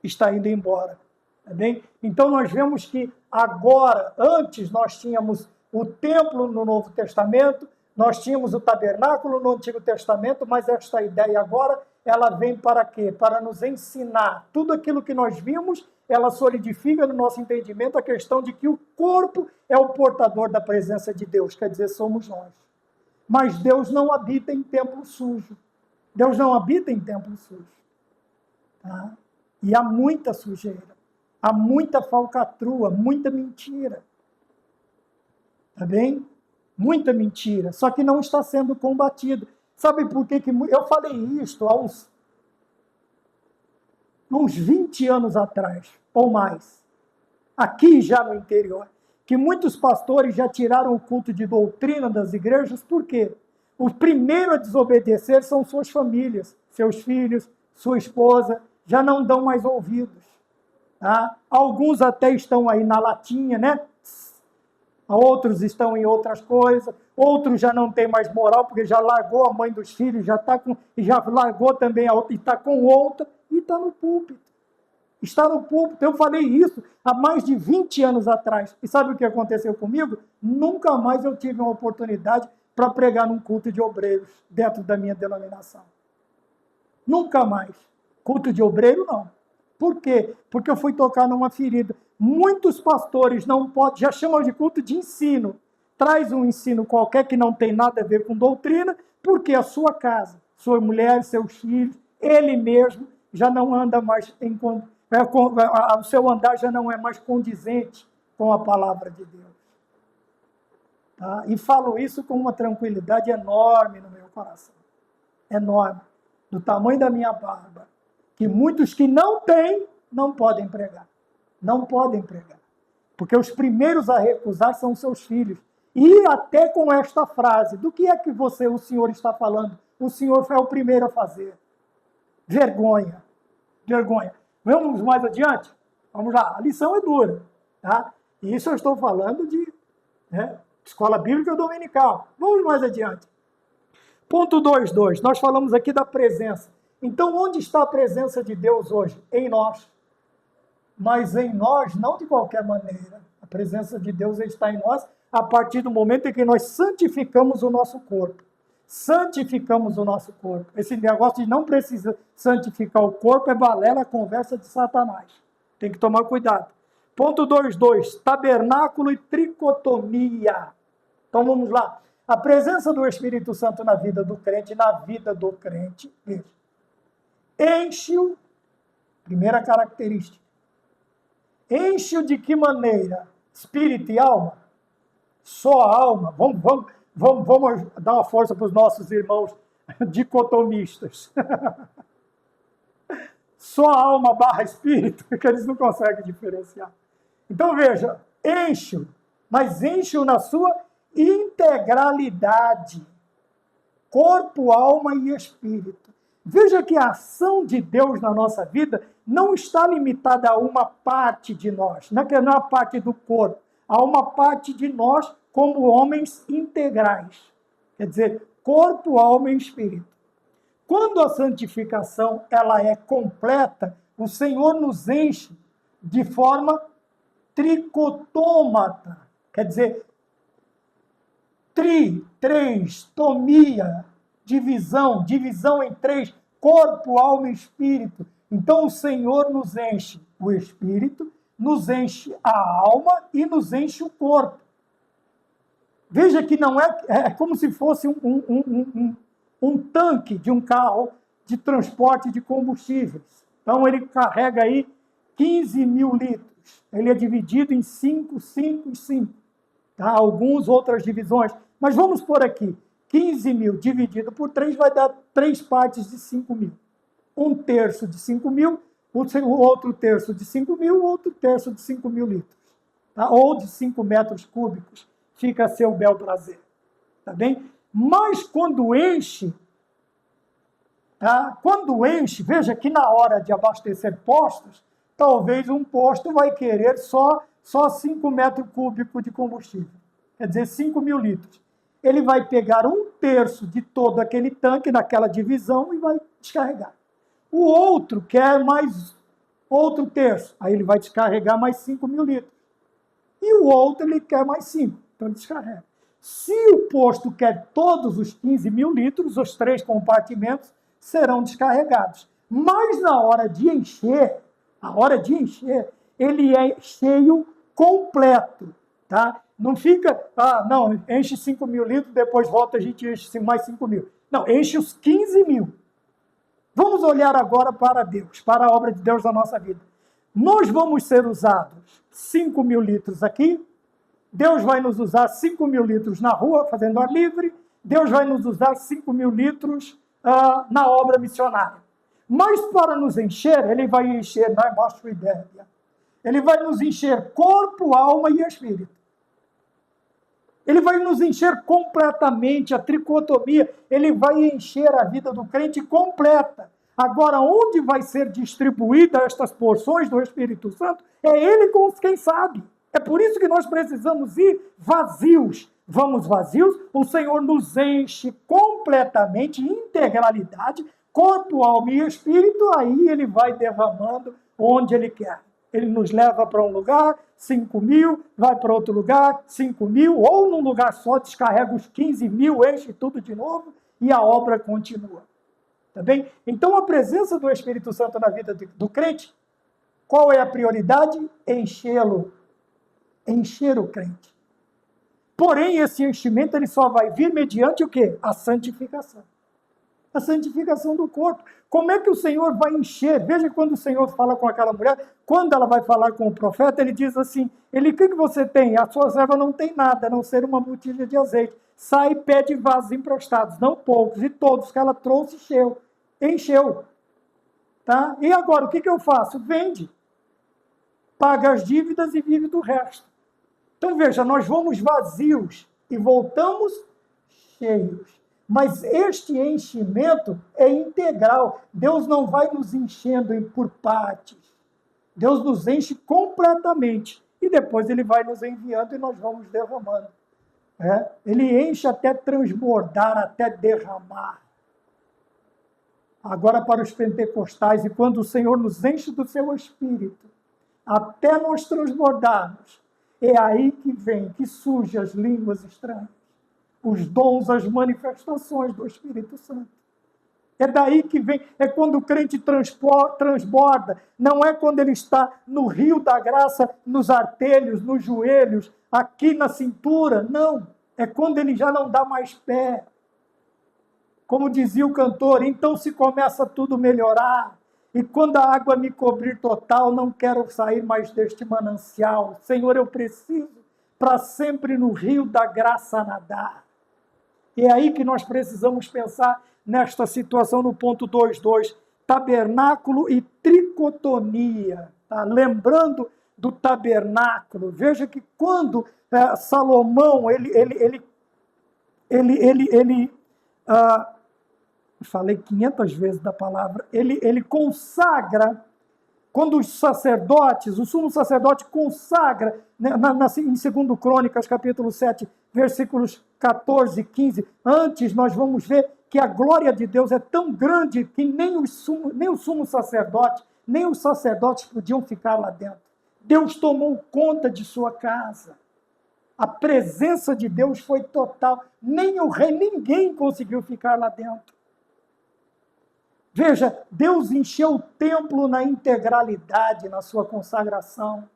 Está indo embora. Tá bem? Então nós vemos que agora, antes nós tínhamos o templo no Novo Testamento, nós tínhamos o tabernáculo no Antigo Testamento, mas esta ideia agora, ela vem para quê? Para nos ensinar. Tudo aquilo que nós vimos, ela solidifica no nosso entendimento a questão de que o corpo é o portador da presença de Deus, quer dizer, somos nós. Mas Deus não habita em templo sujo. Deus não habita em templo sujo. Tá? E há muita sujeira, há muita falcatrua, muita mentira. Tá bem? Muita mentira, só que não está sendo combatido. Sabe por que eu falei isto uns 20 anos atrás, ou mais, aqui já no interior, que muitos pastores já tiraram o culto de doutrina das igrejas, por quê? Os primeiros a desobedecer são suas famílias, seus filhos, sua esposa, já não dão mais ouvidos. Tá? Alguns até estão aí na latinha, né? Outros estão em outras coisas, outros já não têm mais moral, porque já largou a mãe dos filhos, já largou também a outra, e está com outra, e está no púlpito. Está no púlpito. Eu falei isso há mais de 20 anos atrás. E sabe o que aconteceu comigo? Nunca mais eu tive uma oportunidade para pregar num culto de obreiros dentro da minha denominação. Nunca mais. Culto de obreiro, não. Por quê? Porque eu fui tocar numa ferida. Muitos pastores não podem, já chamam de culto de ensino. Traz um ensino qualquer que não tem nada a ver com doutrina, porque a sua casa, sua mulher, seus filhos, ele mesmo já não anda mais o seu andar já não é mais condizente com a palavra de Deus. Tá? E falo isso com uma tranquilidade enorme no meu coração. Enorme. Do tamanho da minha barba. Que muitos que não têm, não podem pregar. Não podem pregar. Porque os primeiros a recusar são seus filhos. E até com esta frase, do que é que o senhor está falando? O senhor foi o primeiro a fazer. Vergonha. Vergonha. Vamos mais adiante? Vamos lá. A lição é dura. Tá? E isso eu estou falando de escola bíblica dominical. Vamos mais adiante. Ponto 2.2. Nós falamos aqui da presença. Então, onde está a presença de Deus hoje? Em nós. Mas em nós, não de qualquer maneira. A presença de Deus está em nós a partir do momento em que nós santificamos o nosso corpo. Santificamos o nosso corpo. Esse negócio de não precisa santificar o corpo é balela, conversa de Satanás. Tem que tomar cuidado. Ponto 2.2. Tabernáculo e tricotomia. Então, vamos lá. A presença do Espírito Santo na vida do crente, veja, enche-o, primeira característica, enche-o de que maneira? Espírito e alma? Só a alma. Vamos dar uma força para os nossos irmãos dicotomistas. Só a alma barra espírito, que eles não conseguem diferenciar. Então veja, enche-o, mas enche-o na sua integralidade. Corpo, alma e espírito. Veja que a ação de Deus na nossa vida não está limitada a uma parte de nós, não é a parte do corpo, a uma parte de nós como homens integrais. Quer dizer, corpo, alma e espírito. Quando a santificação ela é completa, o Senhor nos enche de forma tricotômata. Quer dizer, três, tomia, divisão em três, corpo, alma e espírito. Então o Senhor nos enche o espírito, nos enche a alma e nos enche o corpo. Veja que não é como se fosse um tanque de um carro de transporte de combustíveis. Então ele carrega aí 15 mil litros. Ele é dividido em 5, 5 e 5. Tá? Algumas outras divisões. Mas vamos por aqui. 15 mil dividido por 3 vai dar 3 partes de 5 mil. Um terço de 5 mil, o outro terço de 5 mil, outro terço de 5 mil litros. Tá? Ou de 5 metros cúbicos. Fica a seu bel prazer. Tá bem? Mas quando enche, tá? Quando enche, veja que na hora de abastecer postos, talvez um posto vai querer só 5 metros cúbicos de combustível. Quer dizer, 5 mil litros. Ele vai pegar um terço de todo aquele tanque, naquela divisão, e vai descarregar. O outro quer mais outro terço. Aí ele vai descarregar mais 5 mil litros. E o outro ele quer mais 5. Então ele descarrega. Se o posto quer todos os 15 mil litros, os 3 compartimentos serão descarregados. Mas na hora de encher, ele é cheio completo. Tá? Não fica, enche 5 mil litros, depois volta, a gente enche mais 5 mil. Não, enche os 15 mil. Vamos olhar agora para Deus, para a obra de Deus na nossa vida. Nós vamos ser usados 5 mil litros aqui, Deus vai nos usar 5 mil litros na rua, fazendo ar livre, Deus vai nos usar 5 mil litros na obra missionária. Mas para nos encher, ele vai encher na ideia. Ele vai nos encher corpo, alma e espírito. Ele vai nos encher completamente, a tricotomia, ele vai encher a vida do crente completa. Agora, onde vai ser distribuída estas porções do Espírito Santo, é ele com quem sabe. É por isso que nós precisamos ir vazios. Vamos vazios, o Senhor nos enche completamente, integralidade, corpo, alma e espírito, aí ele vai derramando onde ele quer. Ele nos leva para um lugar, 5.000, vai para outro lugar, 5.000, ou num lugar só, descarrega os 15.000, enche tudo de novo e a obra continua. Tá bem? Então, a presença do Espírito Santo na vida do crente, qual é a prioridade? Enchê-lo. Encher o crente. Porém, esse enchimento ele só vai vir mediante o quê? A santificação. A santificação do corpo. Como é que o Senhor vai encher? Veja quando o Senhor fala com aquela mulher, quando ela vai falar com o profeta, ele diz assim, o que você tem? A sua serva não tem nada, a não ser uma botija de azeite. Sai e pede vasos emprestados, não poucos, e todos que ela trouxe, encheu. Tá? E agora, o que eu faço? Vende. Paga as dívidas e vive do resto. Então, veja, nós vamos vazios e voltamos cheios. Mas este enchimento é integral. Deus não vai nos enchendo por partes. Deus nos enche completamente. E depois ele vai nos enviando e nós vamos derramando. Ele enche até transbordar, até derramar. Agora para os pentecostais, e quando o Senhor nos enche do seu Espírito, até nós transbordarmos, é aí que vem, que surgem as línguas estranhas. Os dons, as manifestações do Espírito Santo. É daí que vem, é quando o crente transborda, não é quando ele está no rio da graça, nos artelhos, nos joelhos, aqui na cintura, não. É quando ele já não dá mais pé. Como dizia o cantor, então se começa tudo a melhorar, e quando a água me cobrir total, não quero sair mais deste manancial. Senhor, eu preciso para sempre no rio da graça nadar. É aí que nós precisamos pensar nesta situação no ponto 2.2, tabernáculo e tricotomia. Tá? Lembrando do tabernáculo, veja que quando Salomão, falei 500 vezes da palavra, ele consagra, quando os sacerdotes, o sumo sacerdote consagra, em 2 Crônicas, capítulo 7, versículos 14 e 15, antes nós vamos ver que a glória de Deus é tão grande que nem o sumo sacerdote, nem os sacerdotes podiam ficar lá dentro. Deus tomou conta de sua casa. A presença de Deus foi total. Nem o rei, ninguém conseguiu ficar lá dentro. Veja, Deus encheu o templo na integralidade, na sua consagração.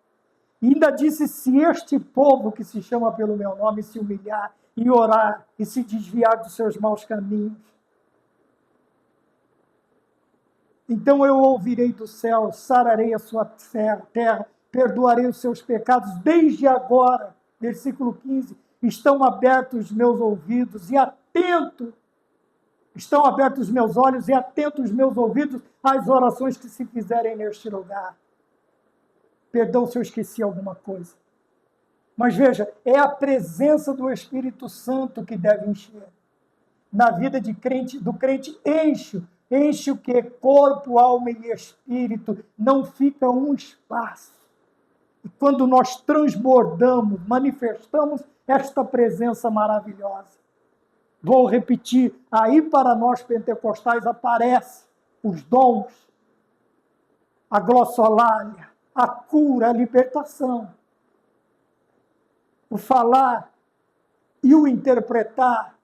E ainda disse, se este povo que se chama pelo meu nome se humilhar e orar e se desviar dos seus maus caminhos, então eu ouvirei do céu, sararei a sua terra, perdoarei os seus pecados desde agora. Versículo 15, estão abertos os meus ouvidos e estão abertos os meus olhos e atentos os meus ouvidos às orações que se fizerem neste lugar. Perdão se eu esqueci alguma coisa. Mas veja, é a presença do Espírito Santo que deve encher. Na vida do crente, enche o que? Corpo, alma e espírito. Não fica um espaço. E quando nós transbordamos, manifestamos esta presença maravilhosa. Vou repetir, aí para nós pentecostais aparecem os dons, a glossolalia, a cura, a libertação, o falar e o interpretar,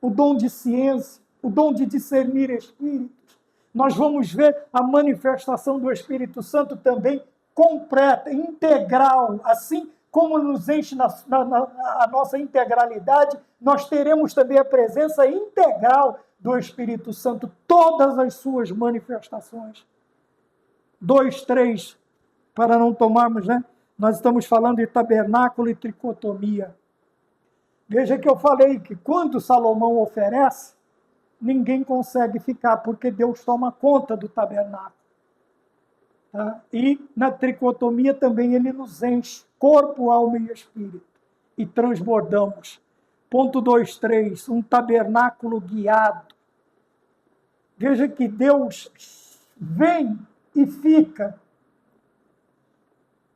o dom de ciência, o dom de discernir espíritos. Nós vamos ver a manifestação do Espírito Santo também completa, integral, assim como nos enche a nossa integralidade, nós teremos também a presença integral do Espírito Santo, todas as suas manifestações. 2.3, para não tomarmos, nós estamos falando de tabernáculo e tricotomia. Veja que eu falei que quando Salomão oferece, ninguém consegue ficar, porque Deus toma conta do tabernáculo. Tá? E na tricotomia também ele nos enche, corpo, alma e espírito, e transbordamos. Ponto 2.3, um tabernáculo guiado. Veja que Deus vem e fica.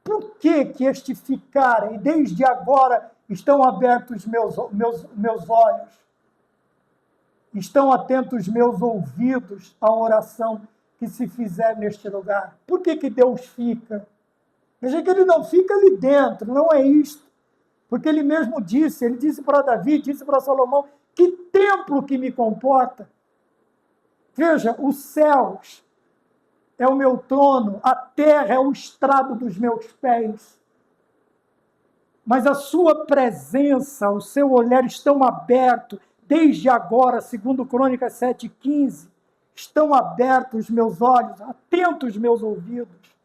Por que este ficar? E desde agora estão abertos meus olhos, estão atentos meus ouvidos à oração que se fizer neste lugar. Por que Deus fica? Veja que ele não fica ali dentro, não é isto. Porque ele mesmo disse, ele disse para Davi, disse para Salomão, que templo que me comporta. Veja, os céus é o meu trono, a terra é o estrado dos meus pés. Mas a sua presença, o seu olhar estão abertos, desde agora, segundo Crônicas 7:15, estão abertos os meus olhos, atentos os meus ouvidos.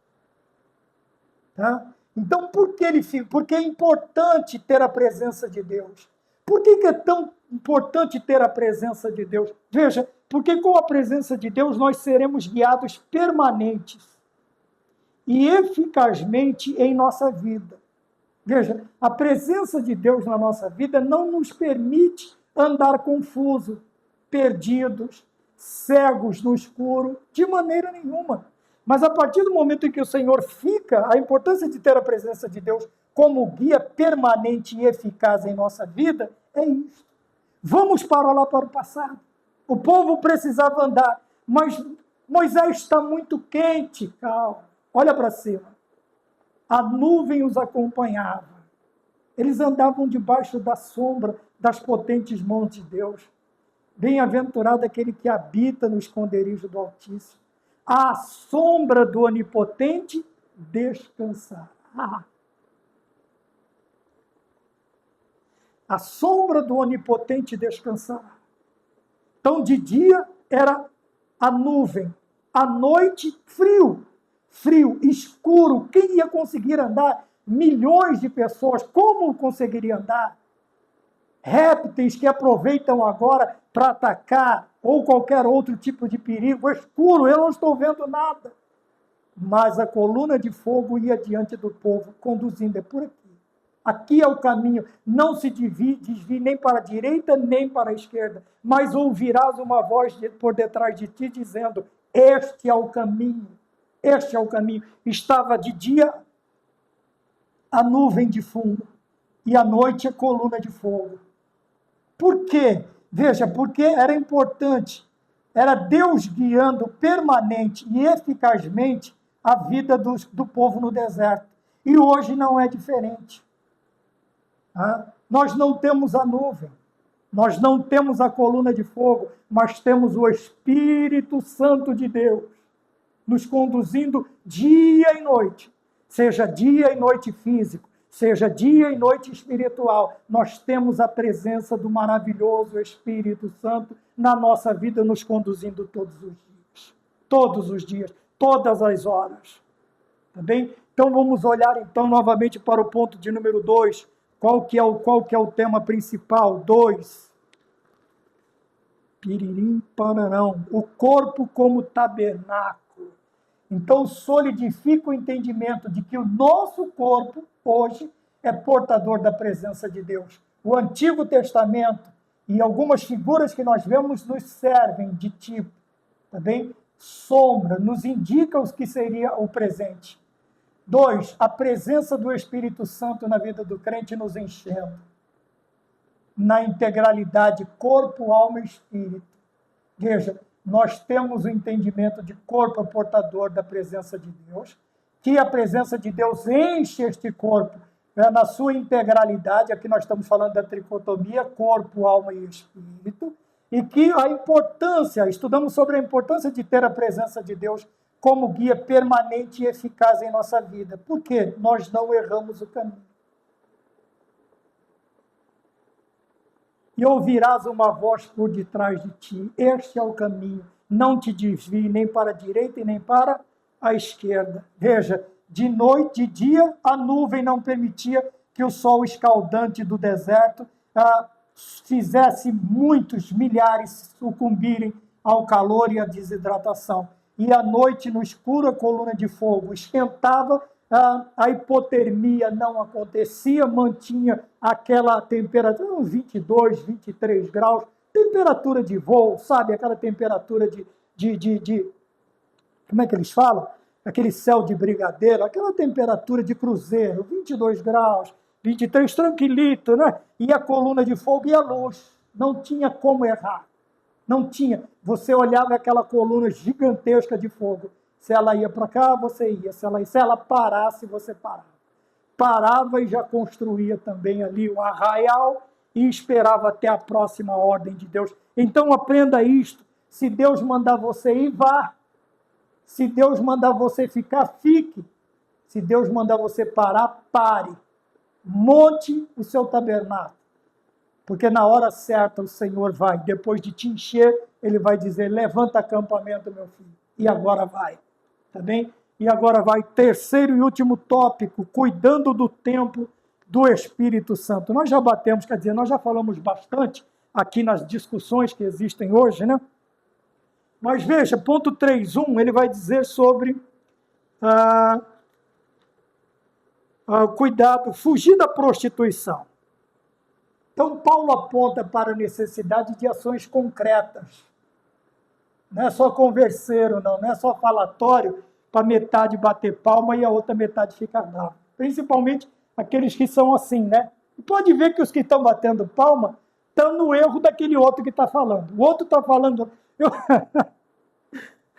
Tá? Então, por que ele fica? Porque é importante ter a presença de Deus. Por que é tão importante ter a presença de Deus? Veja, porque com a presença de Deus nós seremos guiados permanentes e eficazmente em nossa vida. Veja, a presença de Deus na nossa vida não nos permite andar confuso, perdidos, cegos no escuro, de maneira nenhuma. Mas a partir do momento em que o Senhor fica, a importância de ter a presença de Deus como guia permanente e eficaz em nossa vida é isso. Vamos para lá para o passado. O povo precisava andar, mas Moisés está muito quente, calma. Olha para cima. A nuvem os acompanhava. Eles andavam debaixo da sombra das potentes mãos de Deus. Bem-aventurado aquele que habita no esconderijo do Altíssimo. À sombra do Onipotente descansará. A sombra do Onipotente descansará. Então, de dia era a nuvem, à noite, frio, escuro. Quem ia conseguir andar? Milhões de pessoas, como conseguiria andar? Répteis que aproveitam agora para atacar, ou qualquer outro tipo de perigo, escuro, eu não estou vendo nada. Mas a coluna de fogo ia diante do povo, conduzindo, é por aqui. Aqui é o caminho, não se desvie nem para a direita, nem para a esquerda, mas ouvirás uma voz por detrás de ti, dizendo, este é o caminho, este é o caminho. Estava de dia a nuvem de fumo, e à noite a coluna de fogo. Por quê? Veja, porque era importante, era Deus guiando permanente e eficazmente a vida do povo no deserto. E hoje não é diferente. Nós não temos a nuvem, nós não temos a coluna de fogo, mas temos o Espírito Santo de Deus nos conduzindo dia e noite, seja dia e noite físico, seja dia e noite espiritual. Nós temos a presença do maravilhoso Espírito Santo na nossa vida, nos conduzindo todos os dias, todas as horas. Tá bem? Então vamos olhar então novamente para o ponto de número 2. Qual que é o tema principal? 2. Piririm, pararão. O corpo como tabernáculo. Então solidifica o entendimento de que o nosso corpo, hoje, é portador da presença de Deus. O Antigo Testamento e algumas figuras que nós vemos nos servem de tipo, tá bem? Sombra, nos indica o que seria o presente. 2, a presença do Espírito Santo na vida do crente nos enchendo. Na integralidade, corpo, alma e espírito. Veja, nós temos o entendimento de corpo portador da presença de Deus, que a presença de Deus enche este corpo na sua integralidade, aqui nós estamos falando da tricotomia, corpo, alma e espírito, e que a importância, estudamos sobre a importância de ter a presença de Deus como guia permanente e eficaz em nossa vida. Por quê? Nós não erramos o caminho. E ouvirás uma voz por detrás de ti. Este é o caminho. Não te desvie nem para a direita e nem para a esquerda. Veja, de noite, de dia, a nuvem não permitia que o sol escaldante do deserto fizesse muitos, milhares sucumbirem ao calor e à desidratação. E à noite, no escuro, a coluna de fogo esquentava, a hipotermia não acontecia, mantinha aquela temperatura, 22, 23 graus, temperatura de voo, sabe? Aquela temperatura de como é que eles falam? Aquele céu de brigadeiro, aquela temperatura de cruzeiro, 22 graus, 23, tranquilito, né? E a coluna de fogo e a luz. Não tinha como errar. Não tinha. Você olhava aquela coluna gigantesca de fogo. Se ela ia para cá, você ia. Se ela parasse, você parava. Parava e já construía também ali o arraial e esperava até a próxima ordem de Deus. Então aprenda isto. Se Deus mandar você ir, vá. Se Deus mandar você ficar, fique. Se Deus mandar você parar, pare. Monte o seu tabernáculo. Porque na hora certa o Senhor vai, depois de te encher, Ele vai dizer, levanta acampamento, meu filho. E agora vai. Tá bem? E agora vai, terceiro e último tópico, cuidando do templo do Espírito Santo. Nós já batemos, quer dizer, nós já falamos bastante aqui nas discussões que existem hoje, né? Mas veja, ponto 3.1, ele vai dizer sobre cuidado, fugir da prostituição. Então, Paulo aponta para a necessidade de ações concretas. Não é só converseiro, não é só falatório para metade bater palma e a outra metade ficar brava. Principalmente aqueles que são assim, né? E pode ver que os que estão batendo palma estão no erro daquele outro que está falando. O outro está falando...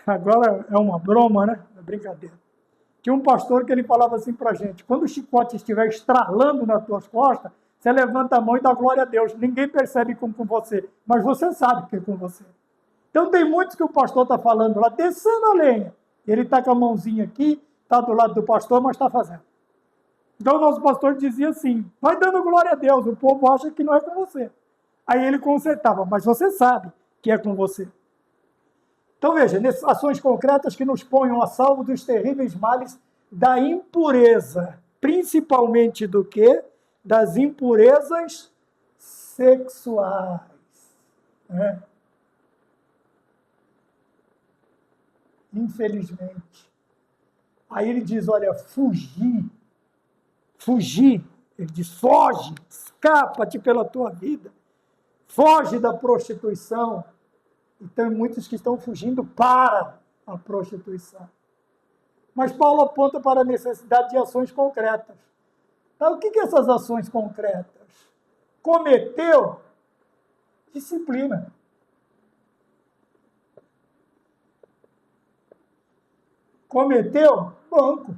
Agora é uma broma, né? É brincadeira. Tinha um pastor que ele falava assim para a gente, quando o chicote estiver estralando nas tuas costas, você levanta a mão e dá glória a Deus. Ninguém percebe como com você, mas você sabe que é com você. Então tem muitos que o pastor está falando lá, descendo a lenha. Ele está com a mãozinha aqui, está do lado do pastor, mas está fazendo. Então o nosso pastor dizia assim, vai dando glória a Deus, o povo acha que não é com você. Aí ele consertava, mas você sabe que é com você. Então veja, ações concretas que nos ponham a salvo dos terríveis males da impureza, principalmente do quê? Das impurezas sexuais. Né? Infelizmente. Aí ele diz, olha, fugir. Ele diz, foge, escapa-te pela tua vida. Foge da prostituição. Então, muitos que estão fugindo para a prostituição. Mas Paulo aponta para a necessidade de ações concretas. Então, o que são essas ações concretas? Cometeu, disciplina. Cometeu, banco.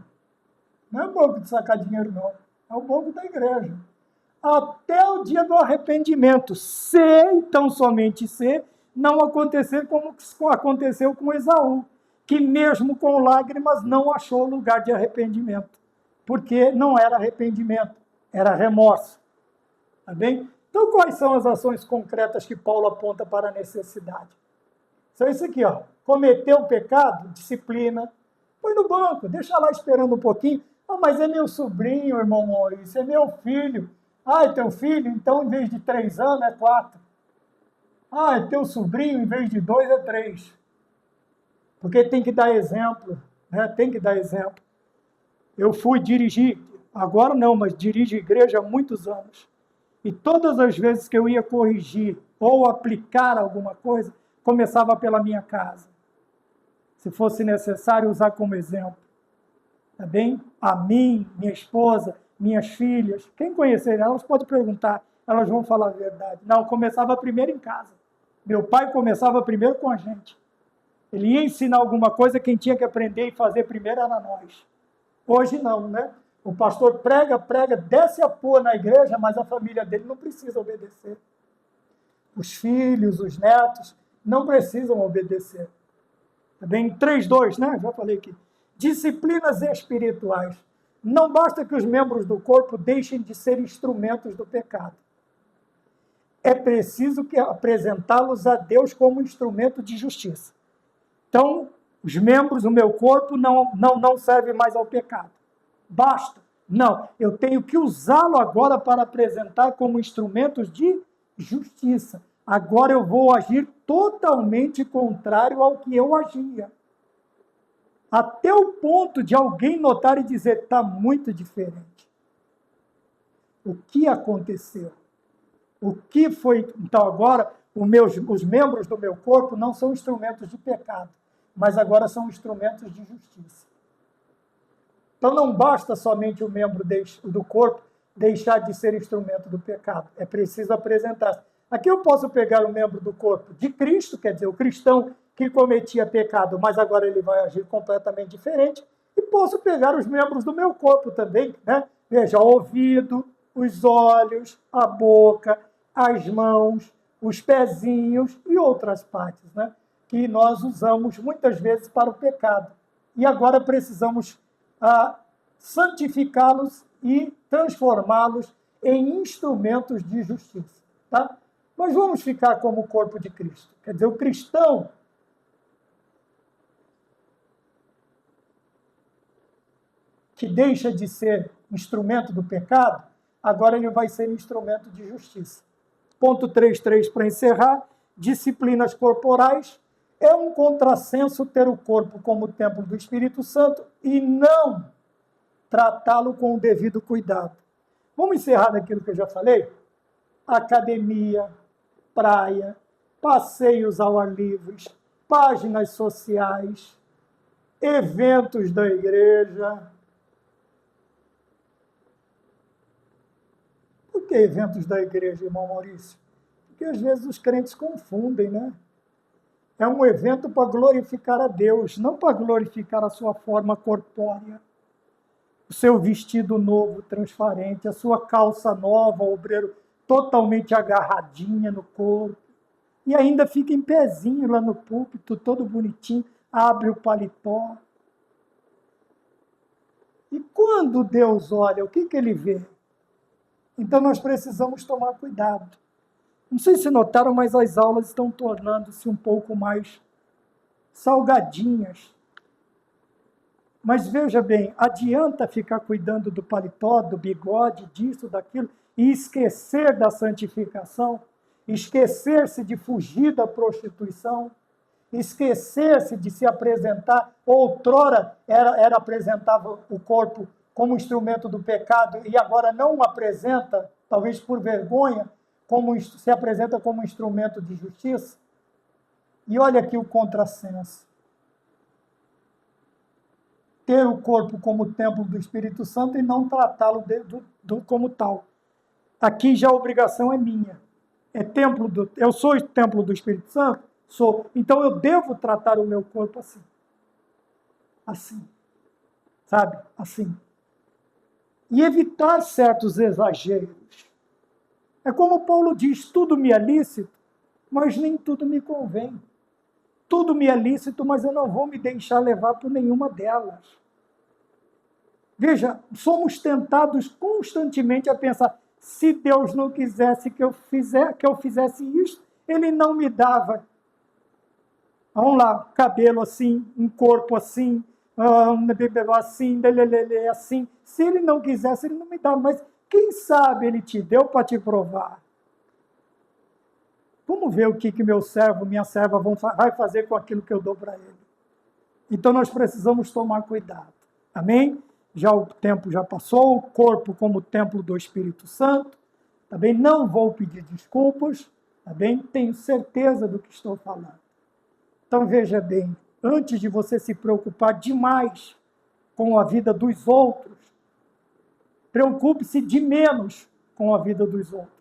Não é banco de sacar dinheiro, não. É o banco da igreja. Até o dia do arrependimento. Se, então somente se, não acontecer como aconteceu com Esaú, que mesmo com lágrimas não achou lugar de arrependimento, porque não era arrependimento, era remorso. Tá bem? Então, quais são as ações concretas que Paulo aponta para a necessidade? São isso aqui, ó. Cometeu o pecado, disciplina, põe no banco, deixa lá esperando um pouquinho. Ah, mas é meu sobrinho, irmão Maurício, é meu filho. Ah, é teu filho? Então, em vez de 3 anos, é 4. Ah, é teu sobrinho, em vez de 2, é 3. Porque tem que dar exemplo, né? Tem que dar exemplo. Eu fui dirigir, agora não, mas dirijo igreja há muitos anos. E todas as vezes que eu ia corrigir ou aplicar alguma coisa, começava pela minha casa. Se fosse necessário, usar como exemplo. Tá bem? A mim, minha esposa, minhas filhas, quem conhecer elas pode perguntar, elas vão falar a verdade. Não, começava primeiro em casa. Meu pai começava primeiro com a gente. Ele ia ensinar alguma coisa, quem tinha que aprender e fazer primeiro era nós. Hoje não, né? O pastor prega, desce a pôr na igreja, mas a família dele não precisa obedecer. Os filhos, os netos, não precisam obedecer. Tá bem? 3.2, né? Já falei aqui. Disciplinas espirituais. Não basta que os membros do corpo deixem de ser instrumentos do pecado. É preciso apresentá-los a Deus como instrumento de justiça. Então, os membros do meu corpo não servem mais ao pecado. Basta. Não, eu tenho que usá-lo agora para apresentar como instrumentos de justiça. Agora eu vou agir totalmente contrário ao que eu agia. Até o ponto de alguém notar e dizer, está muito diferente. O que aconteceu? O que foi... Então agora, os membros do meu corpo não são instrumentos de pecado, mas agora são instrumentos de justiça. Então não basta somente o membro do corpo deixar de ser instrumento do pecado. É preciso apresentar. Aqui eu posso pegar o membro do corpo de Cristo, quer dizer, o cristão que cometia pecado, mas agora ele vai agir completamente diferente, e posso pegar os membros do meu corpo também, né? Veja, o ouvido, os olhos, a boca, as mãos, os pezinhos e outras partes, né? Que nós usamos muitas vezes para o pecado. E agora precisamos santificá-los e transformá-los em instrumentos de justiça, tá? Mas vamos ficar como o corpo de Cristo. Quer dizer, o cristão que deixa de ser instrumento do pecado, agora ele vai ser instrumento de justiça. Ponto 3.3 para encerrar, disciplinas corporais. É um contrassenso ter o corpo como templo do Espírito Santo e não tratá-lo com o devido cuidado. Vamos encerrar naquilo que eu já falei? Academia, praia, passeios ao ar livre, páginas sociais, eventos da igreja. Por que eventos da igreja, irmão Maurício? Porque às vezes os crentes confundem, né? É um evento para glorificar a Deus, não para glorificar a sua forma corpórea. O seu vestido novo, transparente, a sua calça nova, obreiro, totalmente agarradinha no corpo. E ainda fica em pezinho lá no púlpito, todo bonitinho, abre o paletó. E quando Deus olha, o que ele vê? Então nós precisamos tomar cuidado. Não sei se notaram, mas as aulas estão tornando-se um pouco mais salgadinhas. Mas veja bem, adianta ficar cuidando do paletó, do bigode, disso, daquilo, e esquecer da santificação, esquecer-se de fugir da prostituição, esquecer-se de se apresentar. Outrora era apresentava o corpo como instrumento do pecado e agora não apresenta, talvez por vergonha, se apresenta como instrumento de justiça. E olha aqui o contrassenso. Ter o corpo como templo do Espírito Santo e não tratá-lo como tal. Aqui já a obrigação é minha. Eu sou o templo do Espírito Santo? Sou. Então eu devo tratar o meu corpo assim. Assim. Sabe? Assim. E evitar certos exageros. É como Paulo diz, tudo me é lícito, mas nem tudo me convém. Tudo me é lícito, mas eu não vou me deixar levar por nenhuma delas. Veja, somos tentados constantemente a pensar, se Deus não quisesse que eu fizesse isso, Ele não me dava. Vamos lá, cabelo assim, um corpo assim, assim, assim. Se Ele não quisesse, Ele não me dava. Mas quem sabe Ele te deu para te provar. Vamos ver o que meu servo, minha serva vai fazer com aquilo que eu dou para ele. Então nós precisamos tomar cuidado. Amém? Já o tempo já passou, o corpo como templo do Espírito Santo. Também não vou pedir desculpas, também tenho certeza do que estou falando. Então veja bem, antes de você se preocupar demais com a vida dos outros, preocupe-se de menos com a vida dos outros.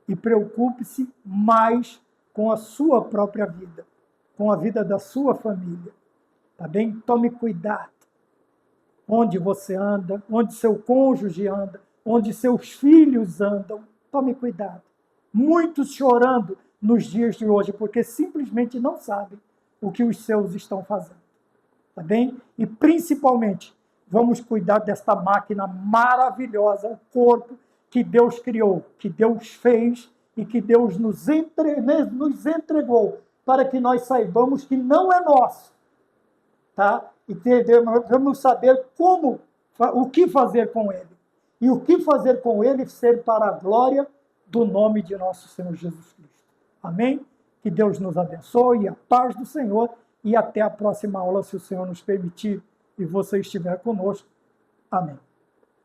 E preocupe-se mais com a sua própria vida, com a vida da sua família. Tá bem? Tome cuidado. Onde você anda, onde seu cônjuge anda, onde seus filhos andam, tome cuidado. Muitos chorando nos dias de hoje, porque simplesmente não sabem o que os seus estão fazendo. Tá bem? E principalmente, vamos cuidar desta máquina maravilhosa, o corpo, que Deus criou, que Deus fez e que Deus nos entregou para que nós saibamos que não é nosso, tá? E devemos saber o que fazer com ele. E o que fazer com ele ser para a glória do nome de nosso Senhor Jesus Cristo. Amém? Que Deus nos abençoe, a paz do Senhor, e até a próxima aula, se o Senhor nos permitir e você estiver conosco. Amém.